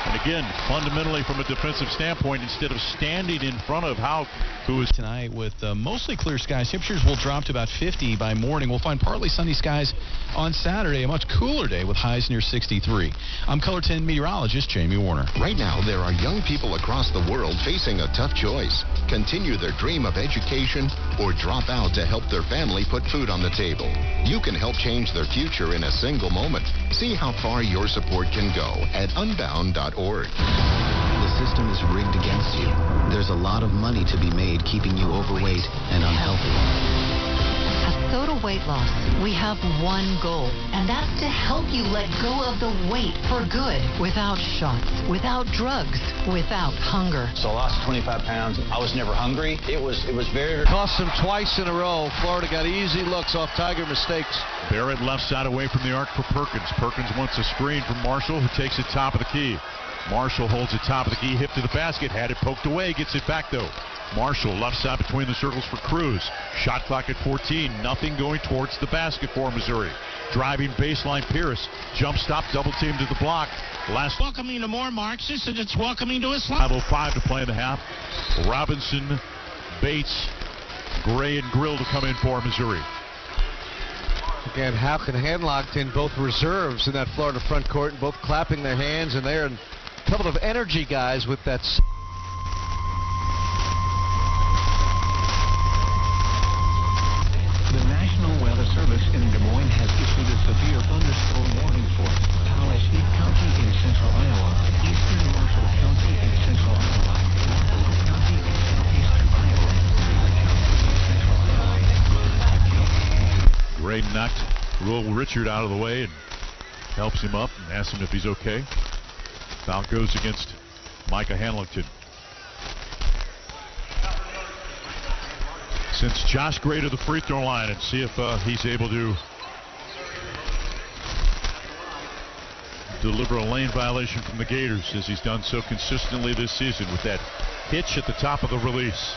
And again, fundamentally from a defensive standpoint, instead of standing in front of Hauk, who is tonight with mostly clear skies. Temperatures will drop to about 50 by morning. We'll find partly sunny skies on Saturday, a much cooler day with highs near 63. I'm Color 10 meteorologist Jamie Warner. Right now, there are young people across the world facing a tough choice. Continue their dream of education or drop out to help their family put food on the table. You can help change their future in a single moment. See how far your support can go at unbound.org. The system is rigged against you. There's a lot of money to be made keeping you overweight and unhealthy. At Soda Weight Loss, we have one goal, and that's to help you let go of the weight for good, without shots, without drugs, without hunger. So I lost 25 pounds. I was never hungry. It was very... Cost them twice in a row. Florida got easy looks off Tiger mistakes. Barrett left side away from the arc for Perkins. Perkins wants a screen from Marshall, who takes it top of the key. Marshall holds it top of the key, hip to the basket, had it poked away, gets it back though. Marshall left side between the circles for Cruz. Shot clock at 14, nothing going towards the basket for Missouri. Driving baseline Pierce, jump stop, double team to the block. Last welcoming to more Marxists, and it's welcoming to Islam. 5:05 to play in the half. Robinson, Bates, Gray, and Grill to come in for Missouri. Again, Hauk and Hanlockton, both reserves in that Florida front court, and both clapping their hands, and they're a couple of energy guys with that. The National Weather Service in Des Moines has issued a severe thunderstorm warning for Pulaski County in central Iowa, eastern Marshall County in central Iowa, Marlborough County in southeastern Iowa, Gray knocked Will Richard out of the way and helps him up and asks him if he's okay. Foul goes against Micah Hanlickton. Since Josh Gray to the free throw line and see if he's able to deliver a lane violation from the Gators, as he's done so consistently this season with that hitch at the top of the release.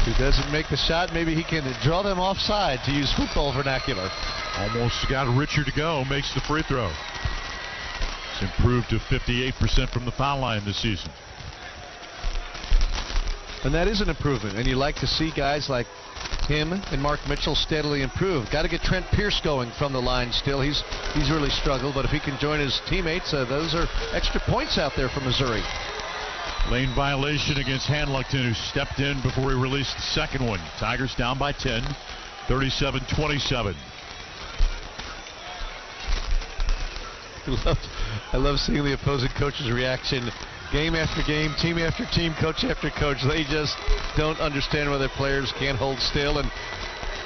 Who doesn't make the shot, maybe he can draw them offside, to use football vernacular. Almost got Richard to go, makes the free throw. It's improved to 58% from the foul line this season. And that is an improvement, and you like to see guys like him and Mark Mitchell steadily improve. Got to get Trent Pierce going from the line still. He's really struggled, but if he can join his teammates, those are extra points out there for Missouri. Lane violation against Hanlickton, who stepped in before he released the second one. Tigers down by 10, 37-27. I love seeing the opposing coach's reaction. Game after game, team after team, coach after coach. They just don't understand why their players can't hold still. And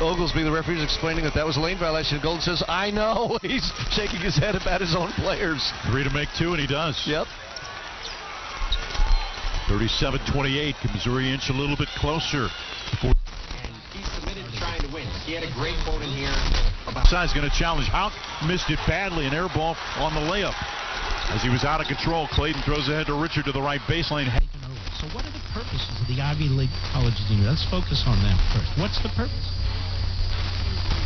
Oglesby, the referee, is explaining that was a lane violation. Golden says, I know. He's shaking his head about his own players. 3 to make 2, and he does. Yep. 37-28. Can Missouri inch a little bit closer? And he's committed to trying to win. He had a great quote in here about... Side's going to challenge. Houck missed it badly. An air ball on the layup. As he was out of control, Clayton throws ahead to Richard to the right baseline. So what are the purposes of the Ivy League colleges? Let's focus on that first. What's the purpose?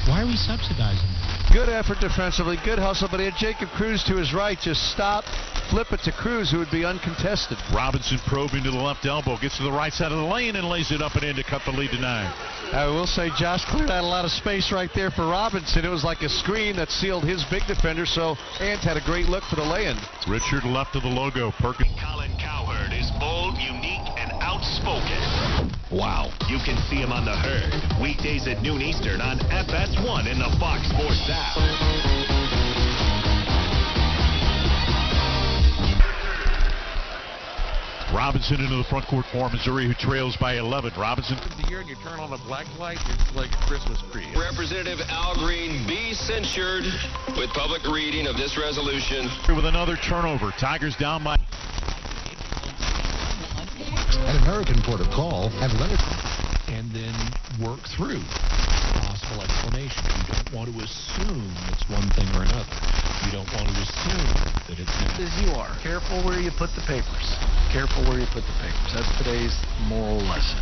Why are we subsidizing that? Good effort defensively, good hustle, but he had Jacob Cruz to his right. Just stop, flip it to Cruz, who would be uncontested. Robinson probing to the left elbow, gets to the right side of the lane and lays it up and in to cut the lead to 9. I will say Josh cleared out a lot of space right there for Robinson. It was like a screen that sealed his big defender, so Ant had a great look for the lay-in. Richard left of the logo. Perkins. Colin Cowherd is bold, unique, and outspoken. Wow. You can see him on The Herd, weekdays at noon Eastern on FS1 in the Fox Sports app. Robinson into the front court for Missouri, who trails by 11. Robinson. The year and you turn on a black light, it's like a Christmas tree. Representative Al Green be censured with public reading of this resolution. With another turnover. Tigers down by... At American Port of Call, have Leonard... And then work through possible explanations. You don't want to assume it's one thing or another. You don't want to assume that it's not. As you are. Careful where you put the papers. Careful where you put the papers. That's today's moral lesson.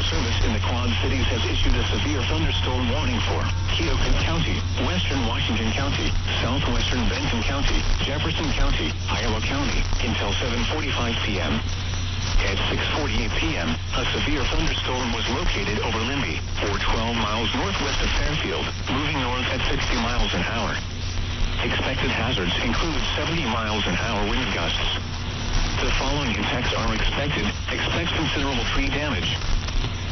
Service in the Quad Cities has issued a severe thunderstorm warning for Keokuk County, Western Washington County, Southwestern Benton County, Jefferson County, Iowa County until 7:45 p.m. At 6:48 p.m., a severe thunderstorm was located over Limby, or 12 miles northwest of Fairfield, moving north at 60 miles an hour. Expected hazards include 70 miles an hour wind gusts. The following impacts are expected. Expect considerable tree damage.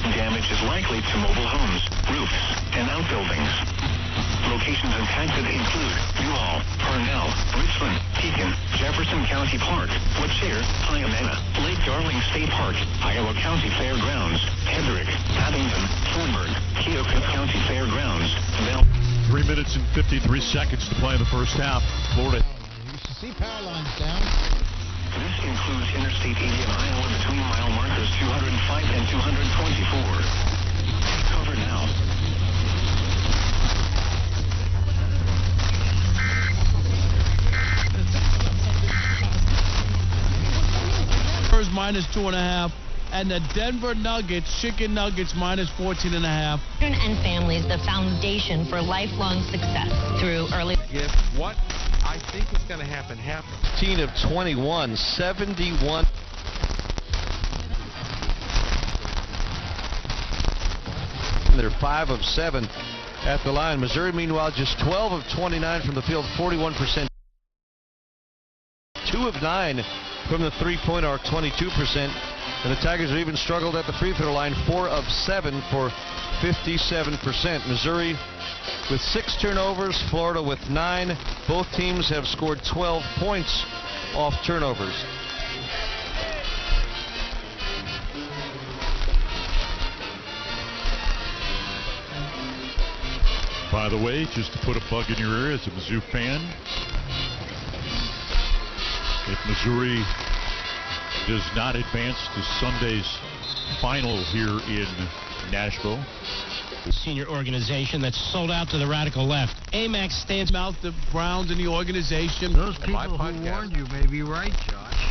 Damage is likely to mobile homes, roofs, and outbuildings. Locations impacted include Newhall, Parnell, Richland, Pekin, Jefferson County Park, Lacheer, Hyamena, Lake Darling State Park, Iowa County Fairgrounds, Hedrick, Abingdon, Thornburg, Keokuk County Fairgrounds, 3 minutes and 53 seconds to play in the first half. Florida. You should see power lines down. This includes Interstate 80 in Iowa between mile markers 205 and 224. Cover now. Spurs -2.5, and the Denver Nuggets, Chicken Nuggets -14.5. Children and families, the foundation for lifelong success through early. If what I think is going to happen. 15 of 21, 71. They're 5 of 7 at the line. Missouri, meanwhile, just 12 of 29 from the field, 41%. 2 of 9 from the three-point arc, 22%. And the Tigers have even struggled at the free throw line, 4 of 7 for 57%. Missouri with 6 turnovers, Florida with 9. Both teams have scored 12 points off turnovers. By the way, just to put a bug in your ear as a Mizzou fan, if Missouri does not advance to Sunday's final here in Nashville, senior organization that's sold out to the radical left. AMAC stands out the Browns in the organization. Those people who warned you may be right, Josh.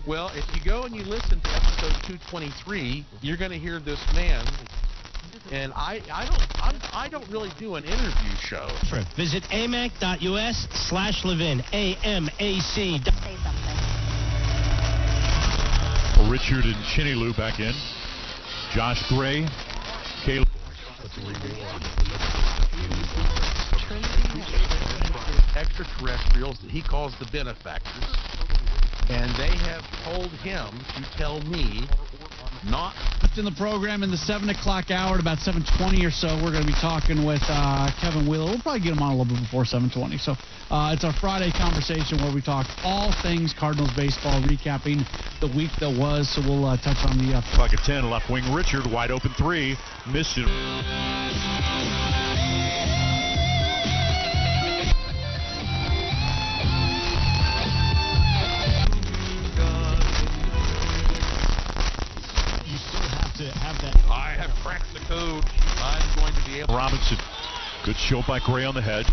Well, if you go and you listen to episode 223, you're going to hear this man. And I don't really do an interview show. Visit amac.us/Levin. AMAC. Say something. Richard and Chinny Lou back in. Josh Gray, Caleb. extraterrestrials that he calls the benefactors, and they have told him to tell me not. In the program in the 7 o'clock hour at about 7:20 or so, we're going to be talking with Kevin Wheeler. We'll probably get him on a little bit before 7:20. So it's our Friday conversation where we talk all things Cardinals baseball, recapping the week that was. So we'll touch on the clock at 10. Left wing Richard, wide open 3, missed it. I have cracked the code. I'm going to be able. Robinson, good show by Gray on the head.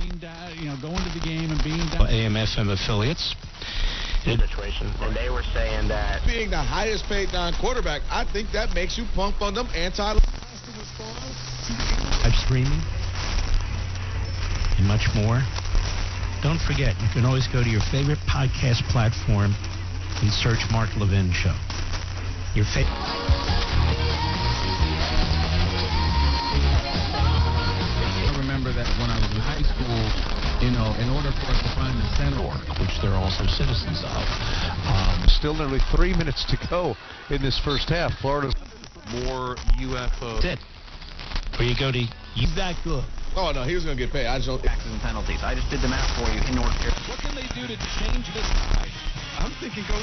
Going to the game and being down. AM/FM affiliates. Situation, and they were saying that being the highest paid non-quarterback, I think that makes you pump on them anti. Live streaming and much more. Don't forget, you can always go to your favorite podcast platform and search Mark Levin Show. Your favorite. That when I was in high school, in order for us to find the center, which they're also citizens of. Still nearly 3 minutes to go in this first half. Florida's more UFO. That's it. Where you go to, he's that good. Oh, no, he was going to get paid. I just don't. Taxes and penalties. I just did the math for you in North Carolina. What can they do to change this guy? I'm thinking go.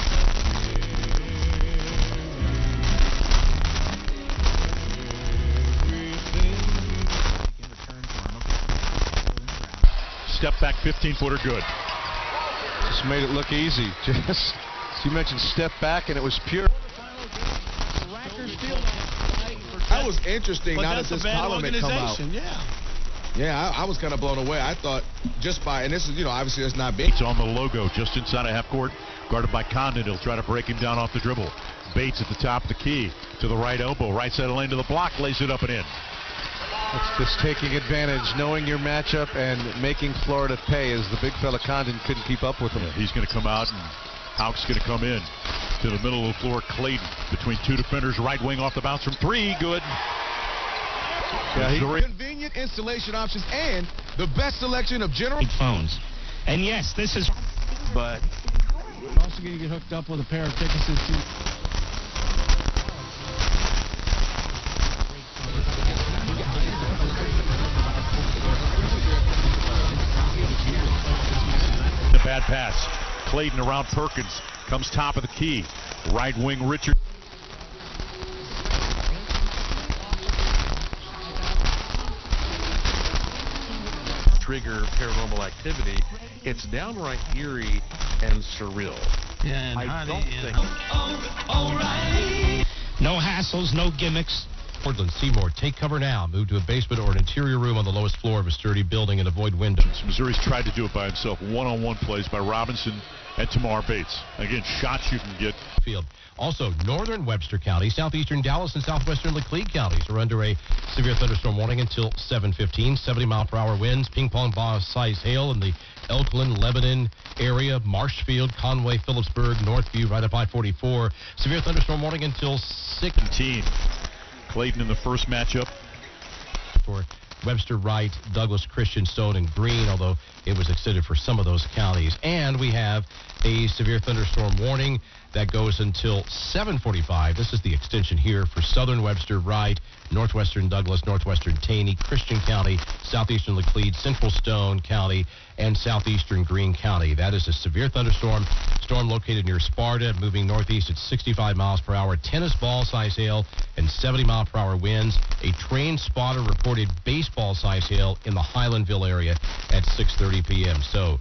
Step back 15-footer good. Just made it look easy. Just, you mentioned step back, and it was pure. That was interesting. But now that's that this a bad column had come out. Yeah, I was kind of blown away. I thought just by, and this is, obviously that's not big. It's on the logo just inside of half court, guarded by Condon. He'll try to break him down off the dribble. Bates at the top of the key to the right elbow, right side of the lane to the block, lays it up and in. It's just taking advantage, knowing your matchup, and making Florida pay, as the big fella Condon couldn't keep up with him. Yeah, he's going to come out, and Houck's going to come in to the middle of the floor. Clayton between two defenders, right wing off the bounce from 3, good. Yeah, convenient installation options and the best selection of general phones. And yes, this is. But you're also going to get hooked up with a pair of tickets to. The bad pass. Clayton around Perkins. Comes top of the key. Right wing Richard. Trigger paranormal activity. It's downright eerie and surreal. Yeah, and I don't think. No hassles, no gimmicks. Portland, Seymour, take cover now. Move to a basement or an interior room on the lowest floor of a sturdy building and avoid windows. Missouri's tried to do it by himself. One-on-one plays by Robinson and Tamar Bates. Again, shots you can get. Field. Also, northern Webster County, southeastern Dallas, and southwestern Laclede counties are under a severe thunderstorm warning until 7:15. 70-mile-per-hour winds, ping-pong ball-sized hail in the Elkland, Lebanon area, Marshfield, Conway, Phillipsburg, Northview, right up I-44. Severe thunderstorm warning until 6:17. Clayton in the first matchup. For Webster, Wright, Douglas, Christian, Stone, and Green, although it was extended for some of those counties. And we have a severe thunderstorm warning that goes until 7:45. This is the extension here for southern Webster, Wright, northwestern Douglas, northwestern Taney, Christian County, southeastern Laclede, central Stone County, and southeastern Greene County. That is a severe thunderstorm. Storm located near Sparta, moving northeast at 65 miles per hour. Tennis ball size hail and 70 mile per hour winds. A train spotter reported baseball size hail in the Highlandville area at 6:30 p.m. So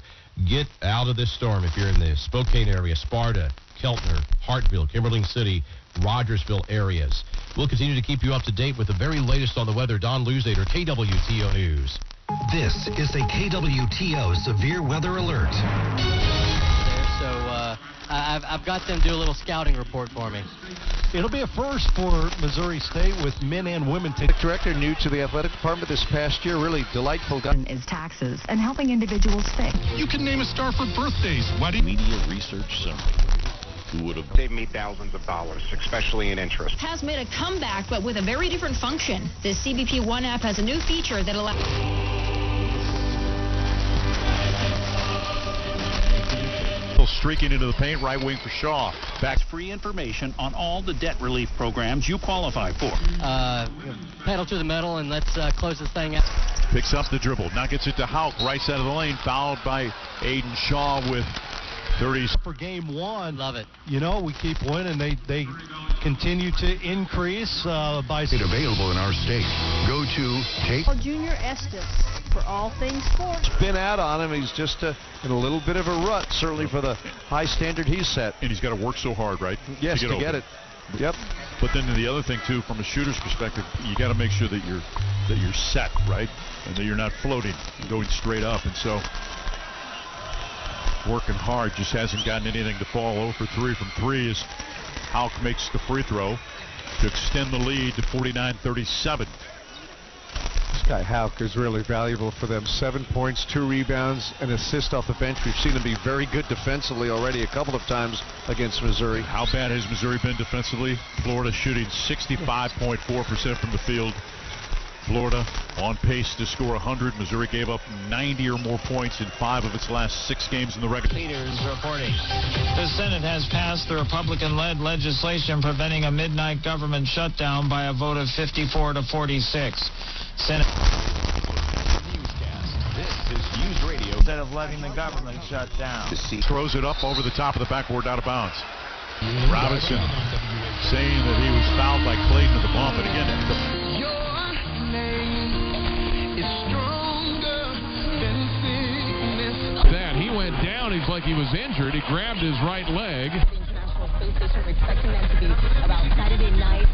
get out of this storm if you're in the Spokane area, Sparta, Keltner, Hartville, Kimberling City, Rogersville areas. We'll continue to keep you up to date with the very latest on the weather. Don Luzader, KWTO News. This is a KWTO Severe Weather Alert. So I've got them do a little scouting report for me. It'll be a first for Missouri State with men and women. Director new to the athletic department this past year. Really delightful guy. Is taxes and helping individuals think. You can name a star for birthdays. Wedding. Media Research Center. who would have saved me thousands of dollars, especially in interest. Has made a comeback, but with a very different function. The CBP One app has a new feature that allows... Streaking into the paint, right wing for Shaw. Back free information on all the debt relief programs you qualify for. Pedal to the metal and let's close this thing out. Picks up the dribble. Now gets it to Houck, right side of the lane. Fouled by Aiden Shaw with 30. For game one. Love it. You know, we keep winning. They continue to increase by... Available in our state. Go to Take... Junior Estes for all things sports. Spin out on him. He's just in a little bit of a rut, certainly for the high standard he's set. And he's got to work so hard, right? Yes, to get it. Yep. But then the other thing too, from a shooter's perspective, you got to make sure that you're set, right, and that you're not floating and going straight up. And so working hard, just hasn't gotten anything to fall. 0 for 3 from 3 as Houck makes the free throw to extend the lead to 49-37. This guy Houck is really valuable for them. 7 points, 2 rebounds, an assist off the bench. We've seen him be very good defensively already a couple of times against Missouri. How bad has Missouri been defensively? Florida shooting 65.4% from the field. Florida on pace to score 100. Missouri gave up 90 or more points in 5 of its last 6 games in the regular. Leaders reporting. The Senate has passed the Republican-led legislation preventing a midnight government shutdown by a vote of 54 to 46. Senate. This is News Radio. Instead of letting the government shut down. Throws it up over the top of the backboard, out of bounds. Robinson saying that he was fouled by Clayton at the bump, but again, that he went down. He's like he was injured. He grabbed his right leg. International Space Station. We're expecting them to be about Saturday night.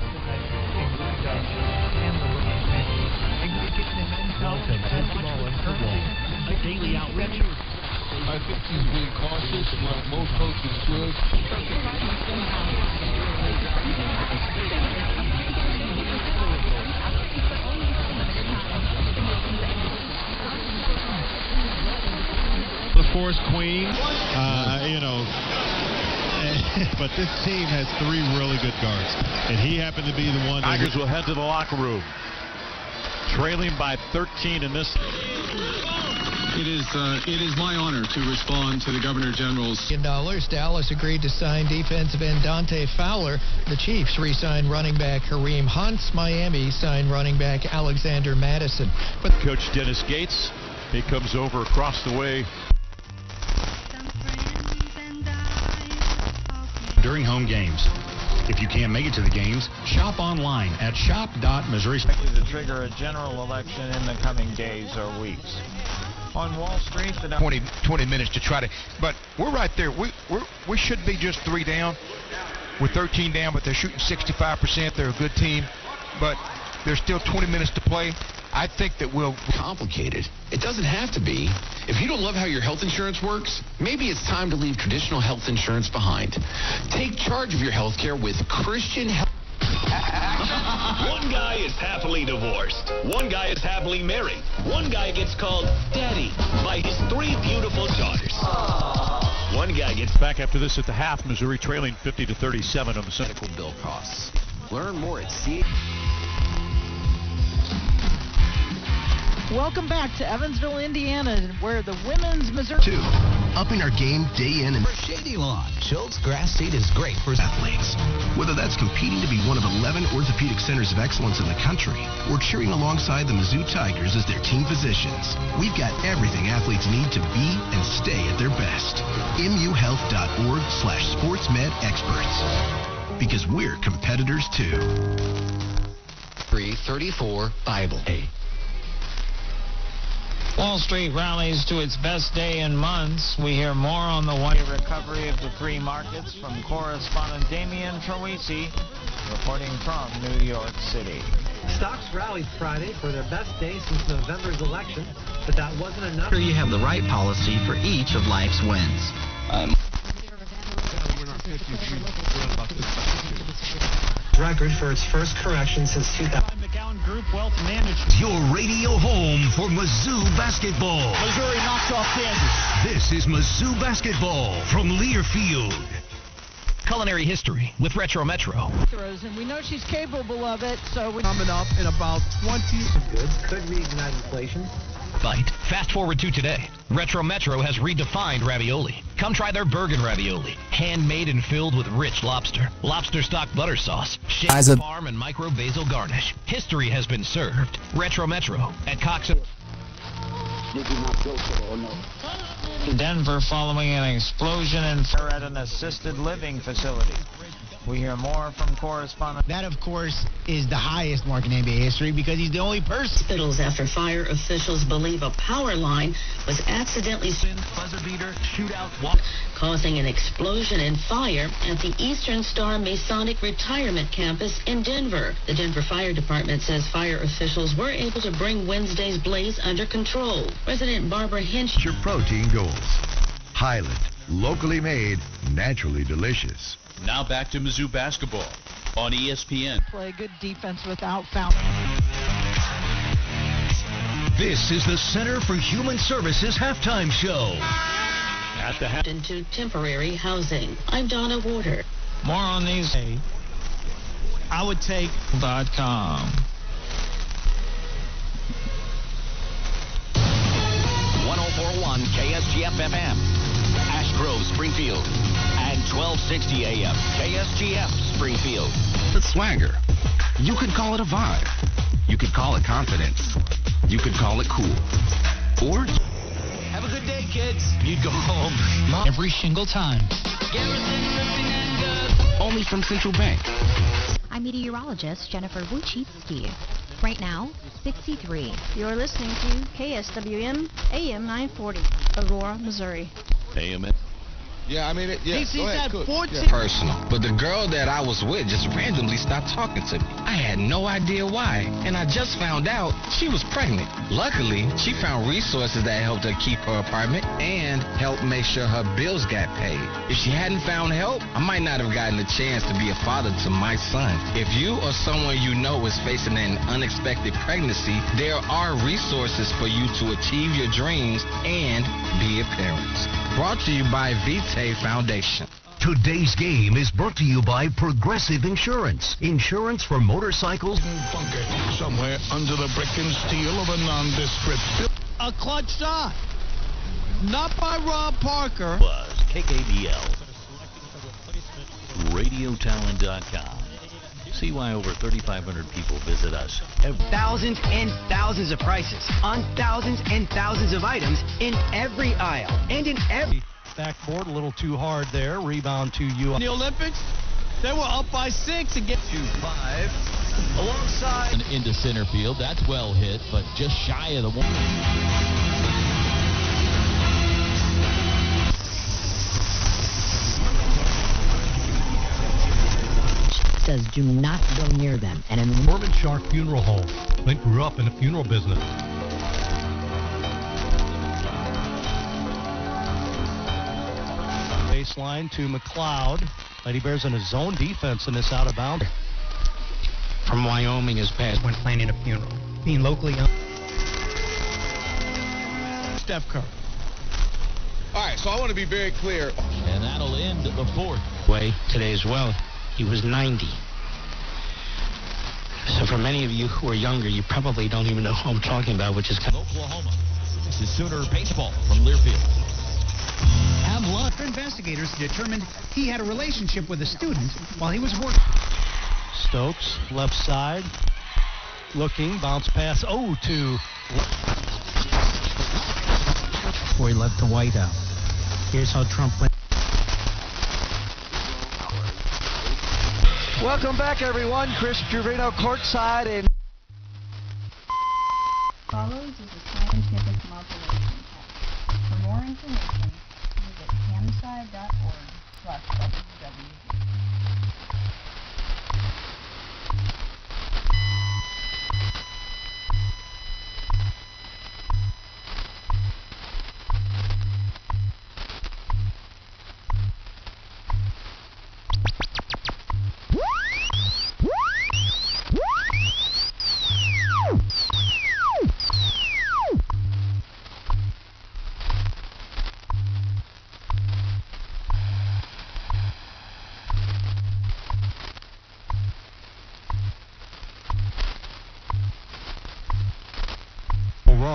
Daily outreach. I think he's being cautious, like most coaches should. The force queen, you know, but this team has 3 really good guards, and he happened to be the one. Tigers will head to the locker room, trailing by 13 in this. It is my honor to respond to the Governor General's $1 Dallas agreed to sign defensive end Dante Fowler. The Chiefs re-signed running back Kareem Hunt. Miami signed running back Alexander Madison. But Coach Dennis Gates, he comes over across the way. During home games. If you can't make it to the games, shop online at shop.Missouri. Likely to trigger a general election in the coming days or weeks. On Wall Street, the 20 minutes to try to, but we're right there. We should be just 3 down. We're 13 down, but they're shooting 65%. They're a good team, but there's still 20 minutes to play. I think that we'll... Complicated. It doesn't have to be. If you don't love how your health insurance works, maybe it's time to leave traditional health insurance behind. Take charge of your health care with Christian Health. One guy is happily divorced. One guy is happily married. One guy gets called Daddy by his 3 beautiful daughters. One guy gets back after this at the half. Missouri trailing 50-37 on the cynical bill costs. Learn more at Welcome back to Evansville, Indiana, where the women's Missouri... 2. Upping our game day in and... Shady Lawn. Schultz Grass Seed is great for athletes. Whether that's competing to be one of 11 orthopedic centers of excellence in the country or cheering alongside the Mizzou Tigers as their team physicians, we've got everything athletes need to be and stay at their best. MUHealth.org/sportsmedexperts. Because we're competitors too. 334 Bible. Hey. Wall Street rallies to its best day in months. We hear more on the one recovery of the 3 markets from correspondent Damian Troisi, reporting from New York City. Stocks rallied Friday for their best day since November's election, but that wasn't enough. Sure you have the right policy for each of life's wins. Record for its first correction since 2000. Group Wealth Management. Your radio home for Mizzou basketball. Missouri knocks off Kansas. This is Mizzou basketball from Learfield. culinary history with Retro Metro. And we know she's capable of it, so we're coming up in about 20. Good. Could reignite inflation. Bite. Fast forward to today. Retro Metro has redefined ravioli. Come try their Bergen ravioli. Handmade and filled with rich lobster. Lobster stock butter sauce. Shaved farm and micro basil garnish. History has been served. Retro Metro at Cox. Denver following an explosion in fire at an assisted living facility. We hear more from correspondent. That, of course, is the highest mark in NBA history because he's the only person. Hospitals after fire officials believe a power line was accidentally buzzer beater shootout causing an explosion and fire at the Eastern Star Masonic Retirement Campus in Denver. The Denver Fire Department says fire officials were able to bring Wednesday's blaze under control. Resident Barbara Hinch. Your protein goals. Highland, locally made, naturally delicious. Now back to Mizzou basketball on ESPN. Play good defense without fouling. This is the Center for Human Services halftime show. At the into temporary housing. I'm Donna Warder. More on these. I would take .com. 1041 KSGF FM, Ash Grove, Springfield, and 1260 AM KSGF, Springfield. It's swagger. You could call it a vibe. You could call it confidence. You could call it cool. Or have a good day, kids. You'd go home every single time. Only from Central Bank. I'm meteorologist Jennifer Wojcicki. Right now, 63. You're listening to KSWM AM 940, Aurora, Missouri. AM. Yeah, I mean, He sees that 14. Personal. But the girl that I was with just randomly stopped talking to me. I had no idea why. And I just found out she was pregnant. Luckily, she found resources that helped her keep her apartment and helped make sure her bills got paid. If she hadn't found help, I might not have gotten a chance to be a father to my son. If you or someone you know is facing an unexpected pregnancy, there are resources for you to achieve your dreams and be a parent. Brought to you by Vitae Foundation. Today's game is brought to you by Progressive Insurance. Insurance for motorcycles. Bunker somewhere under the brick and steel of a nondescript. A clutch shot. Not by Rob Parker. Was KKBL. RadioTalent.com. See why over 3,500 people visit us. Thousands and thousands of prices on thousands and thousands of items in every aisle and in every backboard. A little too hard there. Rebound to you. In the Olympics, they were up by 6 and get 2-5 alongside and into center field. That's well hit, but just shy of the one. Says do not go near them. And in Mormon Shark Funeral Home. Clint grew up in the funeral business. Baseline to McLeod. Lady Bears in a zone defense in this out of bounds. from Wyoming is passed when planning a funeral. Being locally owned. Steph Curry. All right, so I want to be very clear. And that'll end the fourth. Way today as well. He was 90. So for many of you who are younger, you probably don't even know who I'm talking about, which is kind of Oklahoma. This is Sooner baseball from Learfield. Investigators determined he had a relationship with a student while he was working. Stokes, left side, looking, bounce pass, to... before he left the White House. Here's how Trump went. Welcome back, everyone. Chris Trevino courtside and... Follows is a scientific modulation test. For more information, visit camsci.org/www.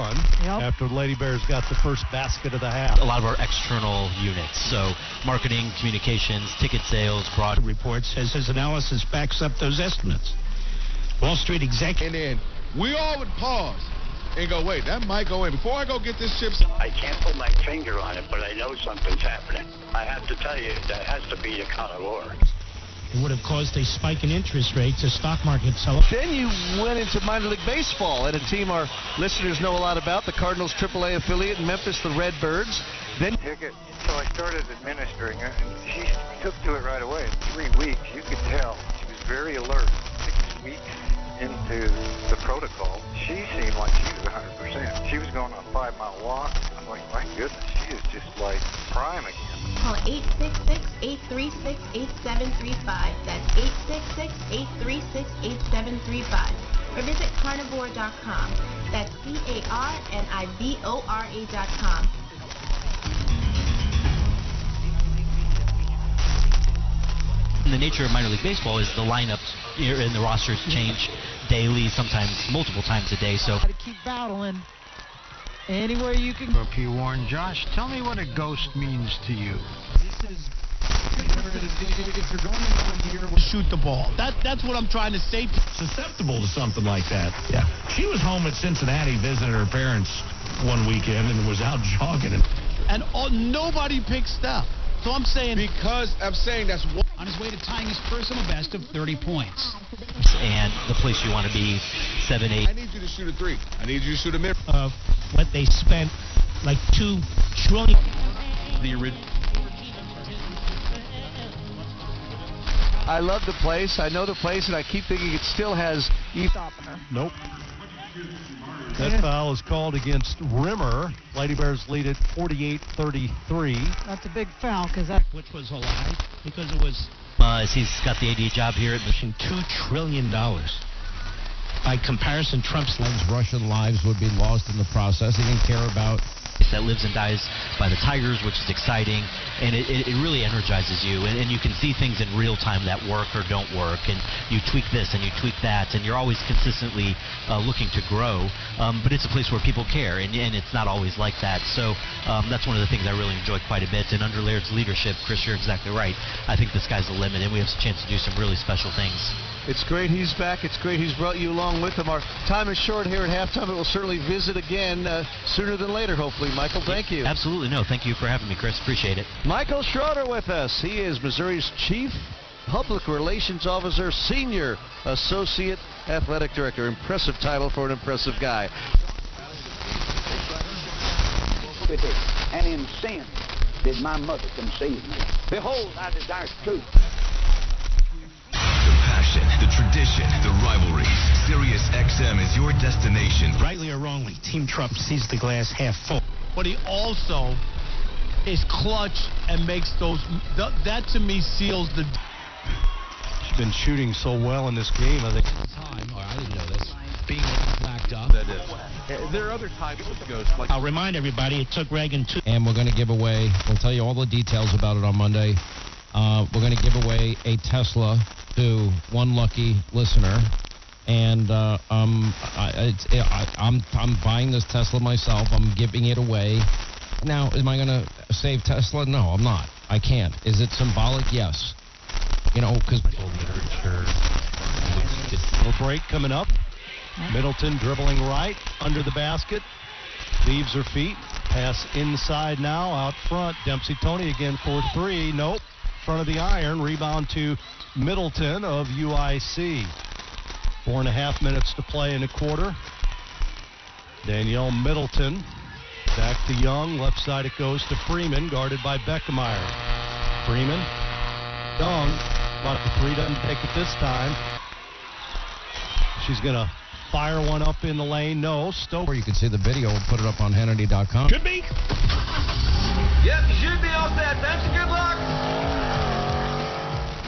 run after Lady Bears got the first basket of the half. A lot of our external units, so marketing, communications, ticket sales, broad report says his analysis backs up those estimates. Wall Street executive. And then we all would pause and go, wait, that might go in. Before I go get this chip. I can't put my finger on it, but I know something's happening. I have to tell you, that has to be a kind of war. It would have caused a spike in interest rates, a stock market sell. Then you went into minor league baseball, and a team our listeners know a lot about, the Cardinals AAA affiliate in Memphis, the Redbirds. Then ticket. So I started administering it, and she took to it right away. In 3 weeks, you could tell she was very alert. 6 weeks into the protocol, she seemed like she was 100%. She was going on a 5-mile walk. I'm like, my goodness, she is just like prime again. Call 866-836-8735. That's 866-836-8735. Or visit carnivore.com. That's CARNIVORA.com. The nature of minor league baseball is the lineups and the rosters change daily, sometimes multiple times a day. So to keep battling anywhere you can. P. Warren, Josh, tell me what a ghost means to you. Shoot the ball. That's what I'm trying to say. Susceptible to something like that. Yeah. She was home at Cincinnati visiting her parents one weekend and was out jogging. And nobody picks up. So I'm saying... Because I'm saying that's... On his way to tying his personal best of 30 points. And the place you want to be, 7-8. I need you to shoot a 3. I need you to shoot a mid. Of what they spent, like $2 trillion. I love the place. I know the place, and I keep thinking it still has... Nope. That foul is called against Rimmer. Lady Bears lead at 48-33. That's a big foul, because that... Which was a lie, because it was... He's got the AD job here at Mission. $2 trillion. By comparison, Trump's... Russian lives would be lost in the process. He didn't care about... That lives and dies by the Tigers, which is exciting, and it really energizes you, and you can see things in real time that work or don't work, and you tweak this and you tweak that, and you're always consistently looking to grow, but it's a place where people care, and it's not always like that. So that's one of the things I really enjoy quite a bit, and under Laird's leadership, Chris, you're exactly right. I think the sky's the limit, and we have a chance to do some really special things. It's great he's back. It's great he's brought you along with him. Our time is short here at halftime. It will certainly visit again sooner than later, hopefully. Michael, thank you. Absolutely. No, thank you for having me, Chris. Appreciate it. Michael Schroeder with us. He is Missouri's Chief Public Relations Officer, Senior Associate Athletic Director. Impressive title for an impressive guy. And in sin did my mother conceive me. Behold, I desire truth. The passion, the tradition, the rivalry. Sirius XM is your destination. Rightly or wrongly, Team Trump sees the glass half full. But he also is clutch and makes those... That to me seals the... She's been shooting so well in this game, I think. Time, or I didn't know this, being backed up. That is. There are other types of ghosts. Like I'll remind everybody, it took Reagan 2. And we're going to give away, we'll tell you all the details about it on Monday. We're going to give away a Tesla to one lucky listener, and I'm buying this Tesla myself. I'm giving it away. Now, am I going to save Tesla? No, I'm not. I can't. Is it symbolic? Yes. You know, because little break coming up. Middleton dribbling right under the basket, leaves her feet. Pass inside now, out front. Dempsey Tony again for 3. Nope. Front of the iron. Rebound to Middleton of UIC. 4.5 minutes to play in the quarter. Danielle Middleton back to Young. Left side it goes to Freeman, guarded by Beckemeyer. Freeman. Young. About the 3, doesn't take it this time. She's going to fire one up in the lane. No. Stoker. You can see the video. We'll put it up on Hannity.com. Should be. Yep, you should be all set. Thanks and good luck.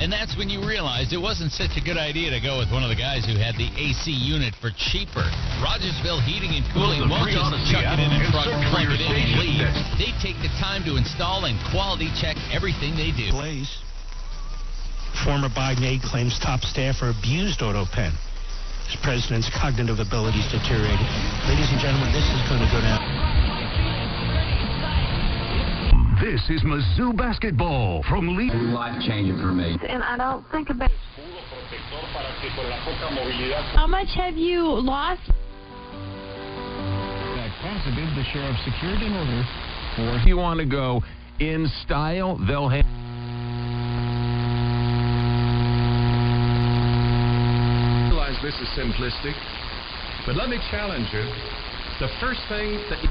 And that's when you realized it wasn't such a good idea to go with one of the guys who had the AC unit for cheaper. Rogersville Heating and Cooling won't just chuck it in a truck, plug it in, and leave. They take the time to install and quality check everything they do. Blaze. Former Biden aide claims top staffer abused AutoPen. His president's cognitive abilities deteriorated. Ladies and gentlemen, this is going to go down. This is Mizzou basketball from Lee. Life-changing for me. And I don't think about... How much have you lost? Positive, the sheriff's secured an order for if you want to go in style, they'll have. I realize this is simplistic, but let me challenge you. The first thing that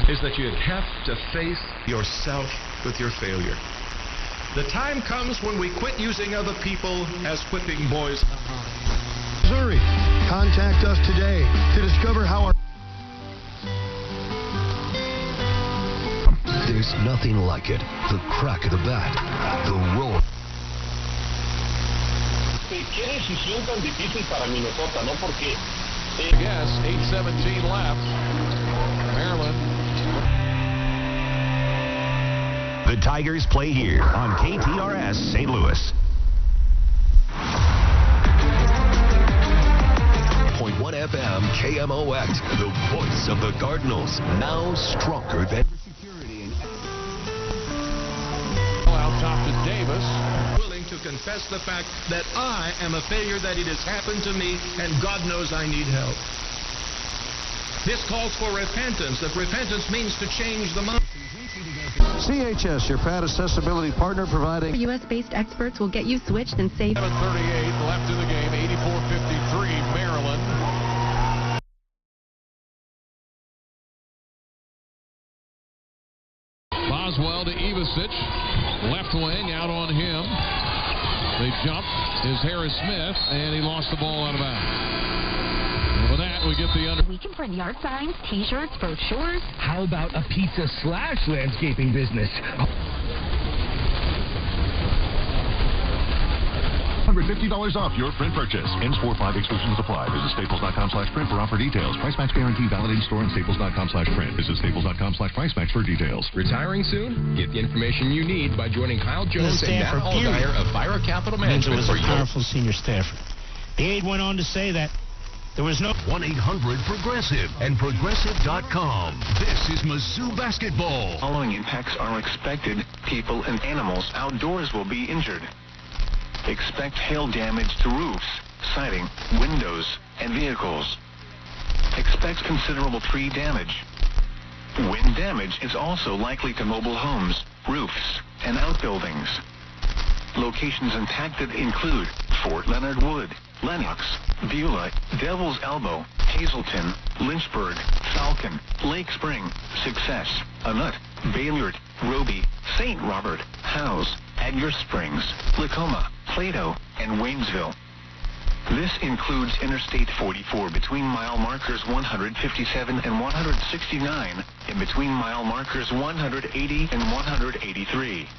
is that you have to face yourself with your failure. The time comes when we quit using other people as whipping boys. Missouri, contact us today to discover how our... There's nothing like it. The crack of the bat, the roar. Yes, 8:17 left. Maryland. The Tigers play here on KTRS St. Louis. 1 FM KMOX, the voice of the Cardinals, now stronger than security. Out top to Davis. Willing to confess the fact that I am a failure, that it has happened to me, and God knows I need help. This calls for repentance. That repentance means to change the mind. CHS, your pad accessibility partner, providing... U.S.-based experts will get you switched and saved. 7:38 left in the game, 84-53, Maryland. Boswell to Ivasic, left wing, out on him. They jump is Harris Smith, and he lost the ball out of bounds. With that, we get the under. We can print yard signs, T-shirts, brochures. How about a pizza/landscaping business? $150 off your print purchase. N-Sport 5 exclusions apply. Visit staples.com/print for offer details. Price match guarantee valid in store and staples.com/print. Visit staples.com/price match for details. Retiring soon? Get the information you need by joining Kyle Jones and Matt Allgaier of Vira Capital Management. It was a powerful senior staffer. The aide went on to say that there was no 1-800-PROGRESSIVE and Progressive.com. This is Mizzou basketball. Following impacts are expected. People and animals outdoors will be injured. Expect hail damage to roofs, siding, windows, and vehicles. Expect considerable tree damage. Wind damage is also likely to mobile homes, roofs, and outbuildings. Locations impacted include Fort Leonard Wood, Lenox, Beulah, Devil's Elbow, Hazleton, Lynchburg, Falcon, Lake Spring, Success, Anut, Baylord, Roby, St. Robert, Howes, Edgar Springs, Lacoma, Plato, and Waynesville. This includes Interstate 44 between mile markers 157 and 169 and between mile markers 180 and 183.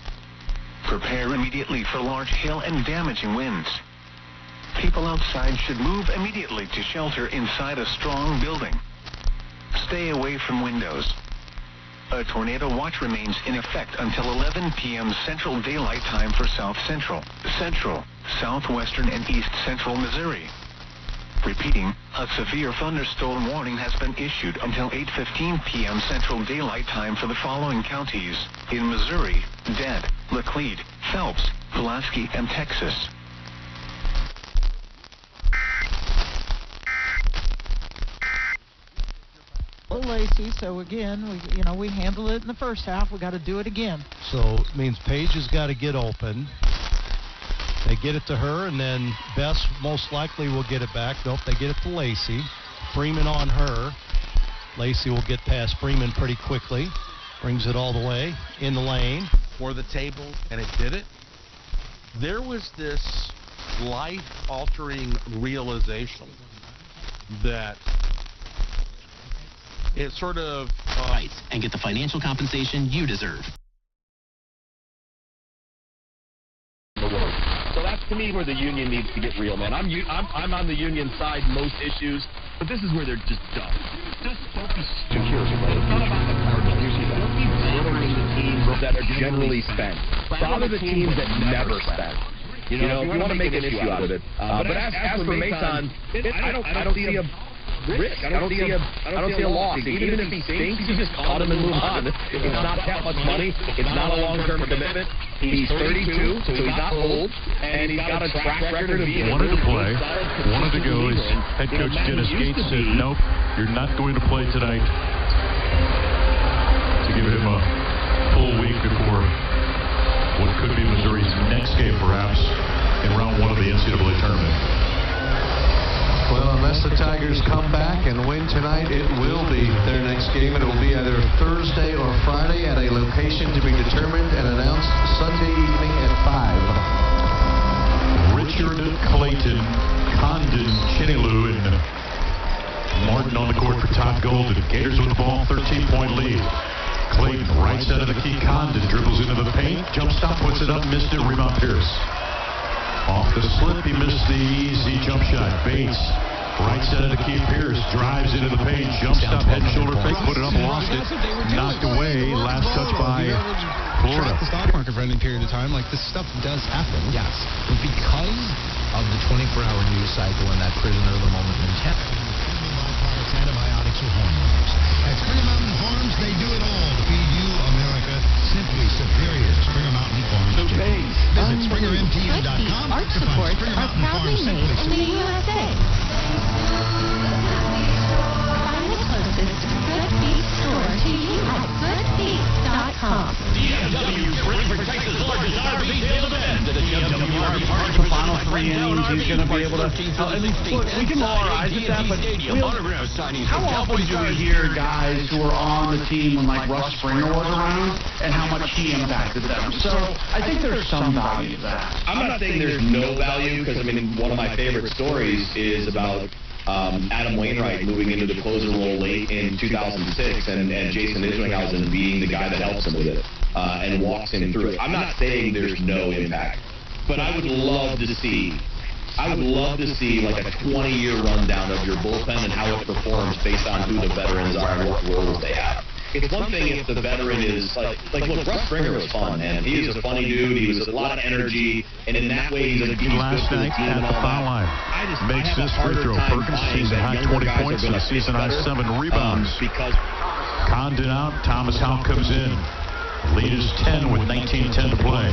Prepare immediately for large hail and damaging winds. People outside should move immediately to shelter inside a strong building. Stay away from windows. A tornado watch remains in effect until 11 p.m. Central Daylight Time for South Central, Southwestern, and East Central Missouri. Repeating, a severe thunderstorm warning has been issued until 8:15 p.m. Central Daylight Time for the following counties in Missouri: Dent, Laclede, Phelps, Pulaski, and Texas. Well, Lacey, so again, we handled it in the first half. We got to do it again. So it means Paige has got to get open. They get it to her, and then Bess most likely will get it back. Nope, they get it to Lacey. Freeman on her. Lacey will get past Freeman pretty quickly. Brings it all the way in the lane. For the table, and it did it. There was this life-altering realization that it sort of... Right, and get the financial compensation you deserve. So that's, to me, where the union needs to get real, man. I'm on the union side most issues, but this is where they're just dumb. Just focus security. It's not about the Cardinals. Don't be bothering the teams that are generally spent. Bother the teams that never spend. You know, if you want to make an issue out of it. But as for Mason, I don't see a risk. I don't see a loss. Even if he stinks, you just cut him and move on. It's not that much money. It's not a long-term commitment. He's 32, so he's not old, and he's got a track record of being wanted to play, wanted to go. His head coach Dennis Gates said, "Nope, you're not going to play tonight." To give him a full week before what could be Missouri's next game, perhaps in round 1 of the NCAA tournament. Well, unless the Tigers come back and win tonight, it will be their next game, and it will be either Thursday or Friday at a location to be determined and announced Sunday evening at 5. Richard Clayton, Condon, Chinelu, and Martin on the court for Todd Golden. Gators with the ball, 13-point lead. Clayton, right side of the key. Condon dribbles into the paint, jump stop, puts it up, missed it, rebound Pierce. Off the slip, he missed the easy jump shot. Bates, right side of the key. Pierce drives into the paint, jump stop, head and shoulder fake, put it up, lost it, knocked away. Last touch by Florida. The stock market for any period of time, like this stuff does happen. Yes, but because of the 24-hour news cycle and that prisoner of the moment mentality. Antibiotics or hormones. At Springer Mountain Farms, they do it all to feed you, America, simply superior. Springer Mountain Farms. Visit SpringerMTN.com Arch to find supports Springer are Mountain proudly Farms made simply in the USA. Find the closest Good Feet store to you at goodfeet.com. DMW's ready for Texas' largest RV sale event. The DMW RV Party the final 3 innings, he's going to be able to. Look, we can roll our eyes at that, but how often do we hear guys who are on the team when like Russ Springer was around and how much he impacted them? So I think there's some value to that. I'm not saying there's no value, because I mean, one of my favorite stories is about Adam Wainwright moving into the closer role late in 2006, and Jason Isringhausen being the guy that helps him with it and walks him through it. I'm not saying there's no impact, but I would love to see like a 20-year rundown of your bullpen and how it performs based on who the veterans are and what roles they have. It's one thing if the veteran is like look, Russ Springer was fun, man. He was a funny dude. He was a lot of energy, and in that way, he's last night at the foul line. Makes this free throw. Perkins season high 20 points and a season high 7 rebounds. Condon out. Thomas Houck comes in. Lead is 10 with 19:10 to play.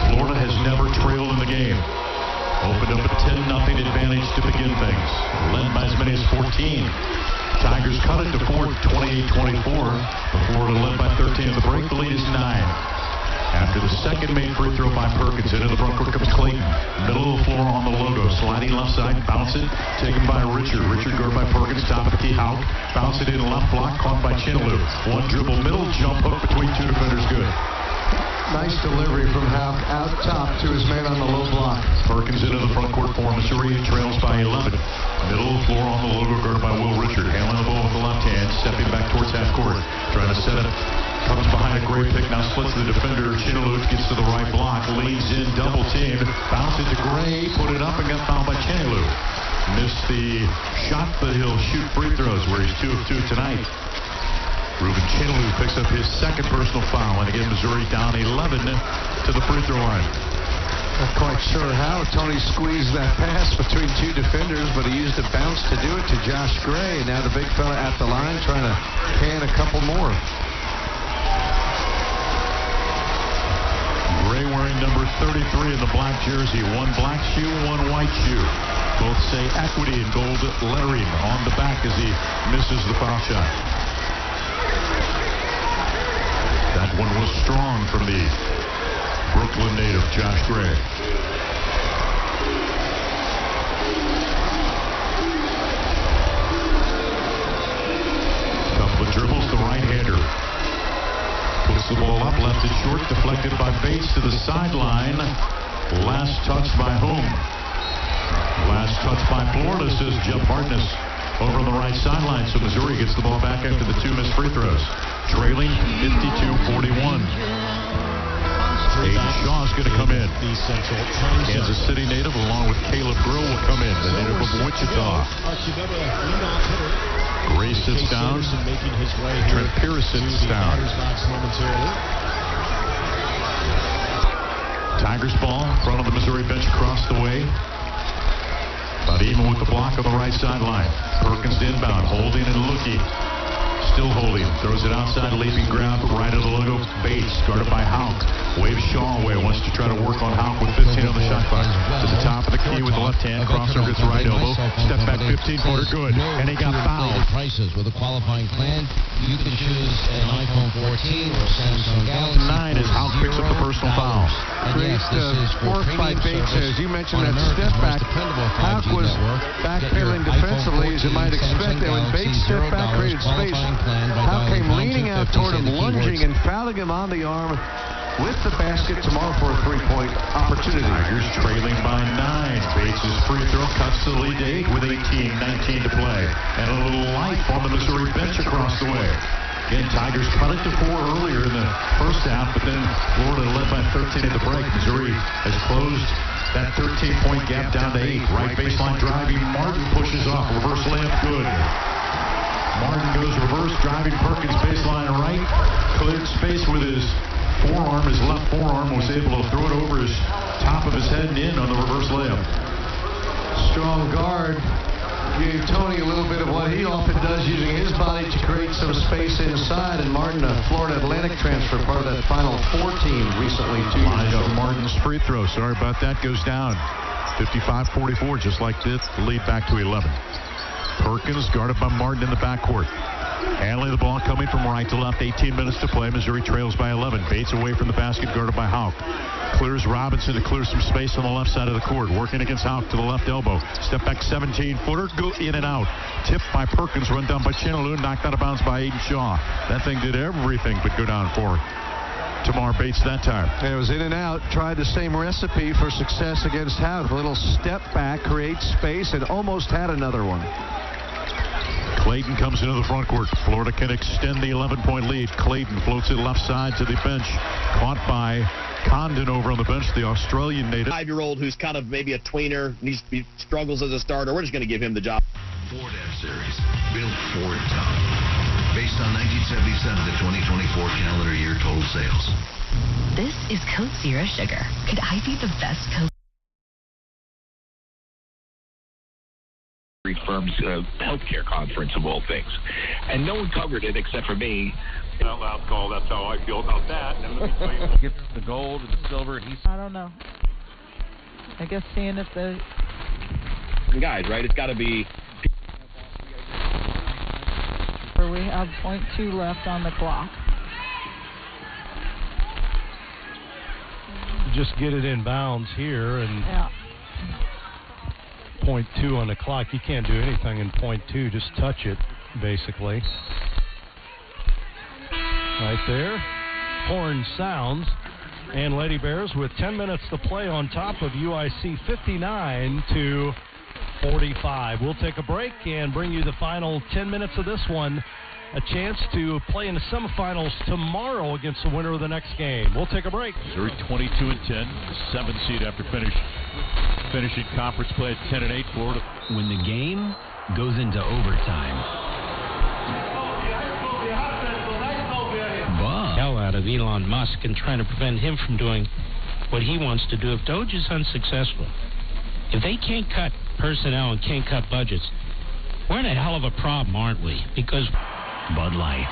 Florida has never trailed in the game. Opened up a 10-0 advantage to begin things. Led by as many as 14. Tigers cut it to 28-24. Florida led by 13 at the break. The lead is 9. After the second made free throw by Perkins, into the front court comes Clayton. Middle of the floor on the logo. Sliding left side, bounce it. Taken by Richard. Richard guarded by Perkins. Top of the key, Houck. Bounce it in left block, caught by Chinelu. One dribble, middle jump hook between 2 defenders. Good. Nice delivery from Houck out top to his man on the low block. Perkins into the front court for Missouri, trails by 11. Middle of the floor on the logo, guarded by Will Richard. Handling the ball with the left hand, stepping back towards half court. Trying to set it. Comes behind a great pick, now splits the defender. Chinelu gets to the right block, leads in, double teamed. Bounces to Gray, put it up and got fouled by Chinelu. Missed the shot, but he'll shoot free throws where he's 2 of 2 tonight. Ruben Chinelu picks up his second personal foul, and again Missouri down 11 to the free throw line. Not quite sure how Tony squeezed that pass between 2 defenders, but he used a bounce to do it to Josh Gray. Now the big fella at the line trying to can a couple more. Gray wearing number 33 in the black jersey. 1 black shoe, 1 white shoe. Both say equity in gold lettering on the back as he misses the foul shot. That one was strong from the Brooklyn native, Josh Gray. Couple of dribbles, the right-hander. Puts the ball up, left it short, deflected by Bates to the sideline. Last touch by whom? Last touch by Florida, says Jeff Hartness. Over on the right sideline, so Missouri gets the ball back after the 2 missed free throws. Trailing 52-41. Aiden Shaw is going to come in. Kansas City native, along with Caleb Grill, will come in, the native of Wichita. Gray sits down. Trent Pierce sits down. Tigers ball, front of the Missouri bench across the way. But even with the block on the right sideline, Perkins inbound, holding and looking. Still holding. Throws it outside, leaping grab, right of the logo. Bates, guarded by Houck. Waves Shaw away, wants to try to work on Houck with 15 on the shot clock. To the top of the key with the left hand. Crosser gets right elbow. Step back 15-footer, good. And he got fouled. Prices with a qualifying plan. You can choose an iPhone 14 or Samsung Galaxy. 9 as Houck picks up the personal foul. Great work by Bates. As you mentioned, that step back. Houck was backpedaling defensively, as you might expect. And when Bates stepped back, created space, Houck came leaning out toward him, lunging and fouling him on the arm with the basket tomorrow for a three-point opportunity. Tigers trailing by 9. Bates' free throw cuts the lead to 8 with 19 to play. And a little life on the Missouri bench across the way. Again, Tigers cut it to 4 earlier in the first half, but then Florida led by 13 at the break. Missouri has closed that 13-point gap down to 8. Right baseline driving. Martin pushes off. Reverse layup, good. Martin goes reverse, driving Perkins baseline right. Cleared space with his forearm, his left forearm, was able to throw it over his top of his head and in on the reverse layup. Strong guard gave Tony a little bit of what he often does, using his body to create some space inside. And Martin, a Florida Atlantic transfer, part of that Final Four team recently, 2 years ago. Martin's free throw, sorry about that, goes down. 55-44, just like this, the lead back to 11. Perkins guarded by Martin in the backcourt. Handling the ball coming from right to left. 18 minutes to play. Missouri trails by 11. Bates away from the basket, guarded by Houck. Clears Robinson to clear some space on the left side of the court. Working against Houck to the left elbow. Step back 17-footer. Go in and out. Tipped by Perkins. Run down by Chinaloo. Knocked out of bounds by Aiden Shaw. That thing did everything but go down for Tamar Bates that time. And it was in and out. Tried the same recipe for success against Houck. A little step back, create space, and almost had another one. Clayton comes into the front court. Florida can extend the 11-point lead. Clayton floats it left side to the bench. Caught by Condon over on the bench, the Australian native. 5-year-old who's kind of maybe a tweener, he struggles as a starter. We're just going to give him the job. Ford F-Series, built Ford tough. Based on 1977 to 2024 calendar year total sales. This is Coke Zero Sugar. Could I be the best Coke? Firm's healthcare conference of all things, and no one covered it except for me. Out loud call. That's how I feel about that. Get the gold and the silver. I don't know. I guess seeing if the guys, right? It's got to be. Where we have 0.2 left on the clock. Just get it in bounds here and. Yeah. 0.2 on the clock. You can't do anything in 0.2. Just touch it, basically. Right there. Horn sounds. And Lady Bears with 10 minutes to play on top of UIC 59-45. We'll take a break and bring you the final 10 minutes of this one. A chance to play in the semifinals tomorrow against the winner of the next game. We'll take a break. Missouri 22-10, 7 seed after finishing conference play at 10-8. Florida. When the game goes into overtime. Hell out of Elon Musk and trying to prevent him from doing what he wants to do. If Doge is unsuccessful, if they can't cut personnel and can't cut budgets, we're in a hell of a problem, aren't we? Because Bud Light.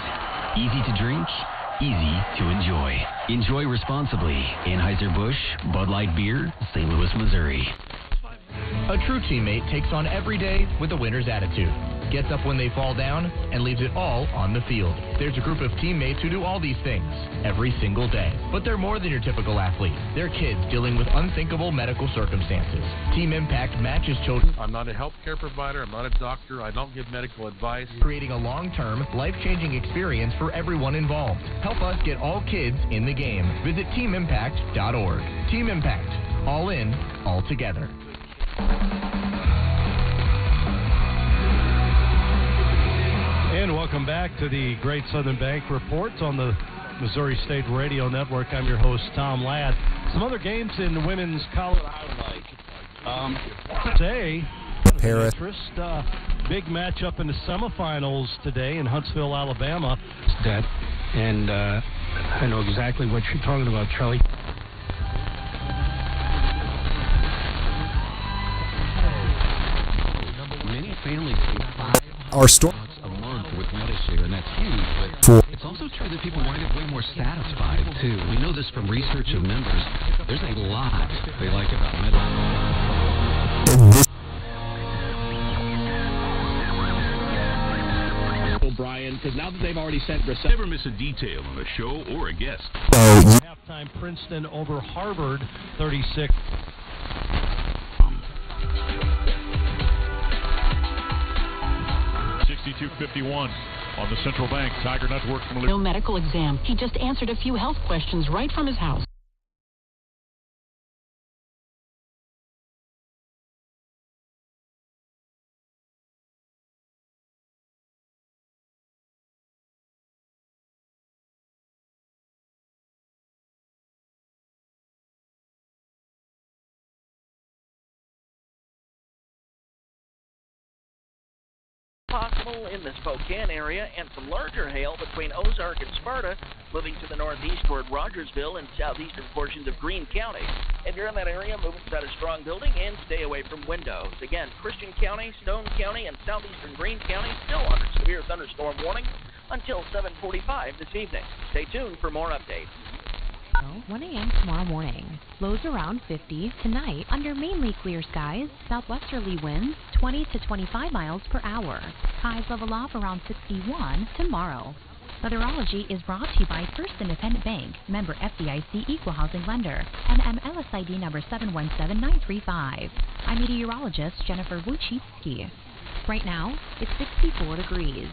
Easy to drink, easy to enjoy. Enjoy responsibly. Anheuser-Busch, Bud Light Beer, St. Louis, Missouri. A true teammate takes on every day with a winner's attitude. Gets up when they fall down and leaves it all on the field. There's a group of teammates who do all these things every single day. But they're more than your typical athlete. They're kids dealing with unthinkable medical circumstances. Team Impact matches children. I'm not a healthcare provider. I'm not a doctor. I don't give medical advice. Creating a long-term, life-changing experience for everyone involved. Help us get all kids in the game. Visit teamimpact.org. Team Impact. All in, all together. And welcome back to the Great Southern Bank Report on the Missouri State Radio Network. I'm your host, Tom Ladd. Some other games in the women's college. Today, interest, big matchup in the semifinals today in Huntsville, Alabama. That, and I know exactly what you're talking about, Charlie. Our storm a month with what issue, and that's huge. But it's also true that people wind up way more satisfied, too. We know this from research of members. There's a lot they like about Middleton. Brian, because now that they've already sent never miss a detail on a show or a guest. Halftime Princeton over Harvard, 36. $62.51 on the Central Bank Tiger Network. No medical exam. He just answered a few health questions right from his house. Possible in the Spokane area, and some larger hail between Ozark and Sparta, moving to the northeast toward Rogersville and southeastern portions of Greene County. If you're in that area, move inside a strong building and stay away from windows. Again, Christian County, Stone County, and southeastern Greene County still under severe thunderstorm warning until 7:45 this evening. Stay tuned for more updates. 1 a.m. tomorrow morning. Lows around 50. Tonight, under mainly clear skies, southwesterly winds 20 to 25 miles per hour. Highs level off around 61 tomorrow. Weatherology is brought to you by First Independent Bank, member FDIC Equal Housing Lender, and MLSID number 717935. I'm meteorologist Jennifer Wojcicki. Right now, it's 64 degrees.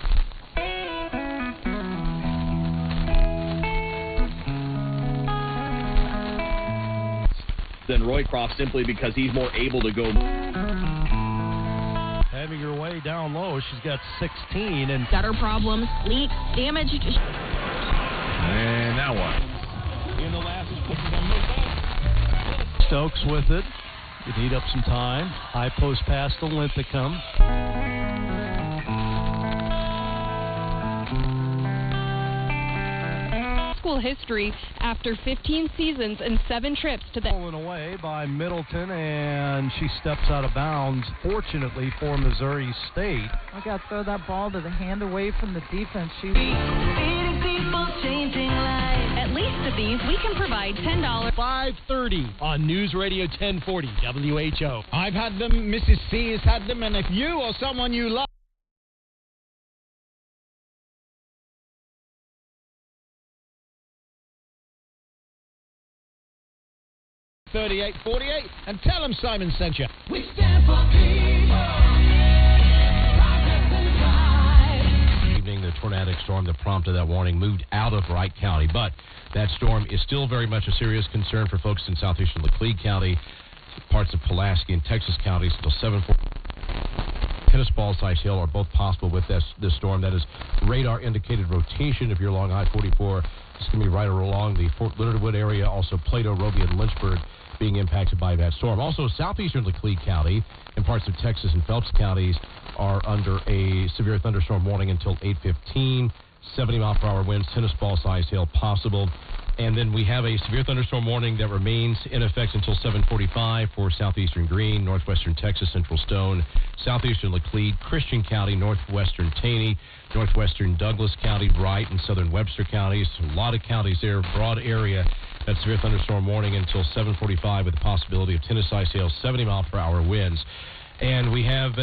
Than Roycroft simply because he's more able to go. Having her way down low, she's got 16 and gutter problems, leaks, damage. And now what? In the last Stokes with it. You need up some time. High post pass to Linthicum. School history after 15 seasons and 7 trips to the... Stolen away by Middleton, and she steps out of bounds, fortunately for Missouri State. I got to throw that ball to the hand away from the defense. At least of these, we can provide $10. 5:30 on News Radio 1040 WHO. I've had them, Mrs. C has had them, and if you or someone you love... 3848 and tell them Simon sent you. We stand for people. Evening, the tornadic storm that prompted that warning moved out of Wright County, but that storm is still very much a serious concern for folks in southeastern Laclede County, parts of Pulaski and Texas counties until 7:40. Tennis ball size hail are both possible with this storm. That is radar indicated rotation if you're along I-44. It's going to be right along the Fort Leonard Wood area, also Plato, Roby, and Lynchburg being impacted by that storm. Also, southeastern Laclede County and parts of Texas and Phelps counties are under a severe thunderstorm warning until 8:15. 70-mile-per-hour winds, tennis ball size hail possible. And then we have a severe thunderstorm warning that remains in effect until 7:45 for southeastern Greene, northwestern Texas, central Stone, southeastern Laclede, Christian County, northwestern Taney, northwestern Douglas County, Wright, and southern Webster counties. A lot of counties there, broad area. That severe thunderstorm warning until 7:45 with the possibility of tennis size hail, 70-mile-per-hour winds. And we have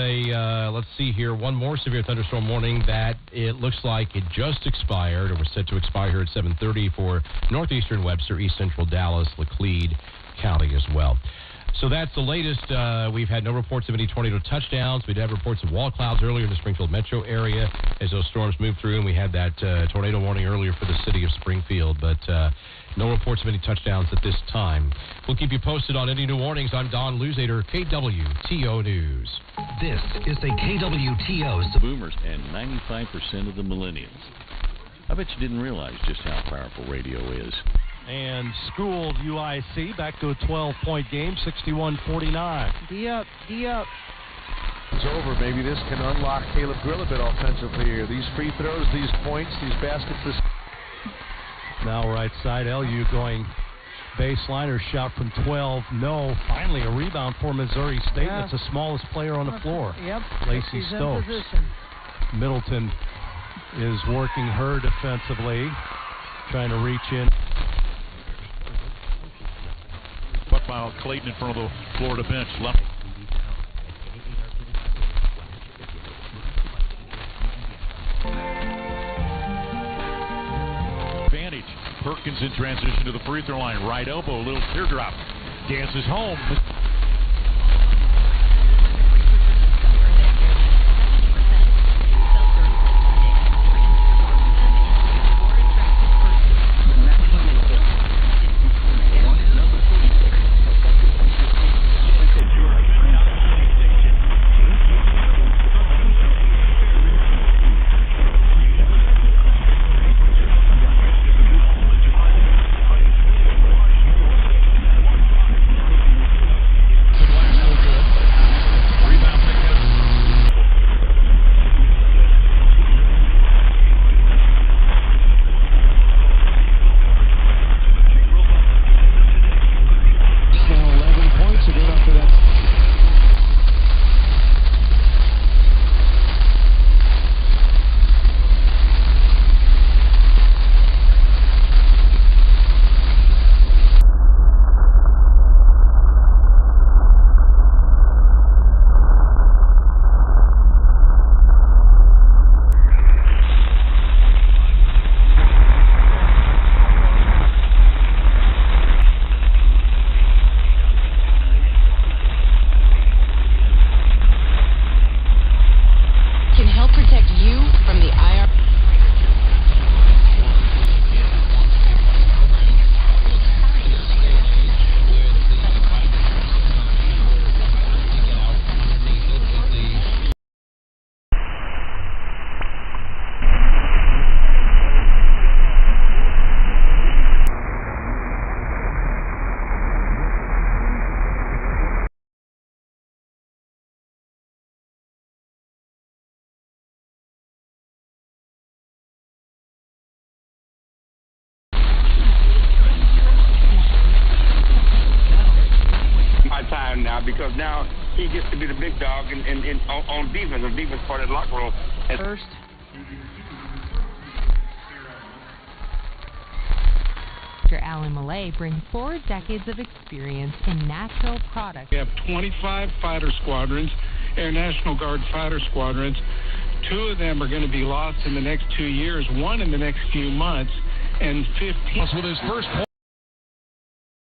let's see here, one more severe thunderstorm warning that it looks like it just expired, or was set to expire here at 7:30 for northeastern Webster, east central Dallas, Laclede County as well. So that's the latest. We've had no reports of any tornado touchdowns. We'd have reports of wall clouds earlier in the Springfield metro area as those storms moved through, and we had that tornado warning earlier for the city of Springfield, but no reports of any touchdowns at this time. We'll keep you posted on any new warnings. I'm Don Luzader, KWTO News. This is the KWTO. Boomers and 95% of the millennials. I bet you didn't realize just how powerful radio is. And schooled UIC back to a 12-point game, 61-49. D up, D up. It's over. Maybe this can unlock Caleb Grill a bit offensively here. These free throws, these points, these baskets. Now right side, LU going baseliner shot from 12. No. Finally a rebound for Missouri State. Yeah. That's the smallest player on the floor. Yep. Lacey She's Stokes. in position. Middleton is working her defensively, trying to reach in. Put by Clayton in front of the Florida bench. Left. Advantage. Perkins in transition to the free throw line. Right elbow, little teardrop. Dances home. Time now, because now he gets to be the big dog on defense, the defense part of the locker room. First. Dr. Alan Millay brings 4 decades of experience in natural products. We have 25 fighter squadrons, Air National Guard fighter squadrons. 2 of them are going to be lost in the next 2 years, 1 in the next few months, and 15. With his first point.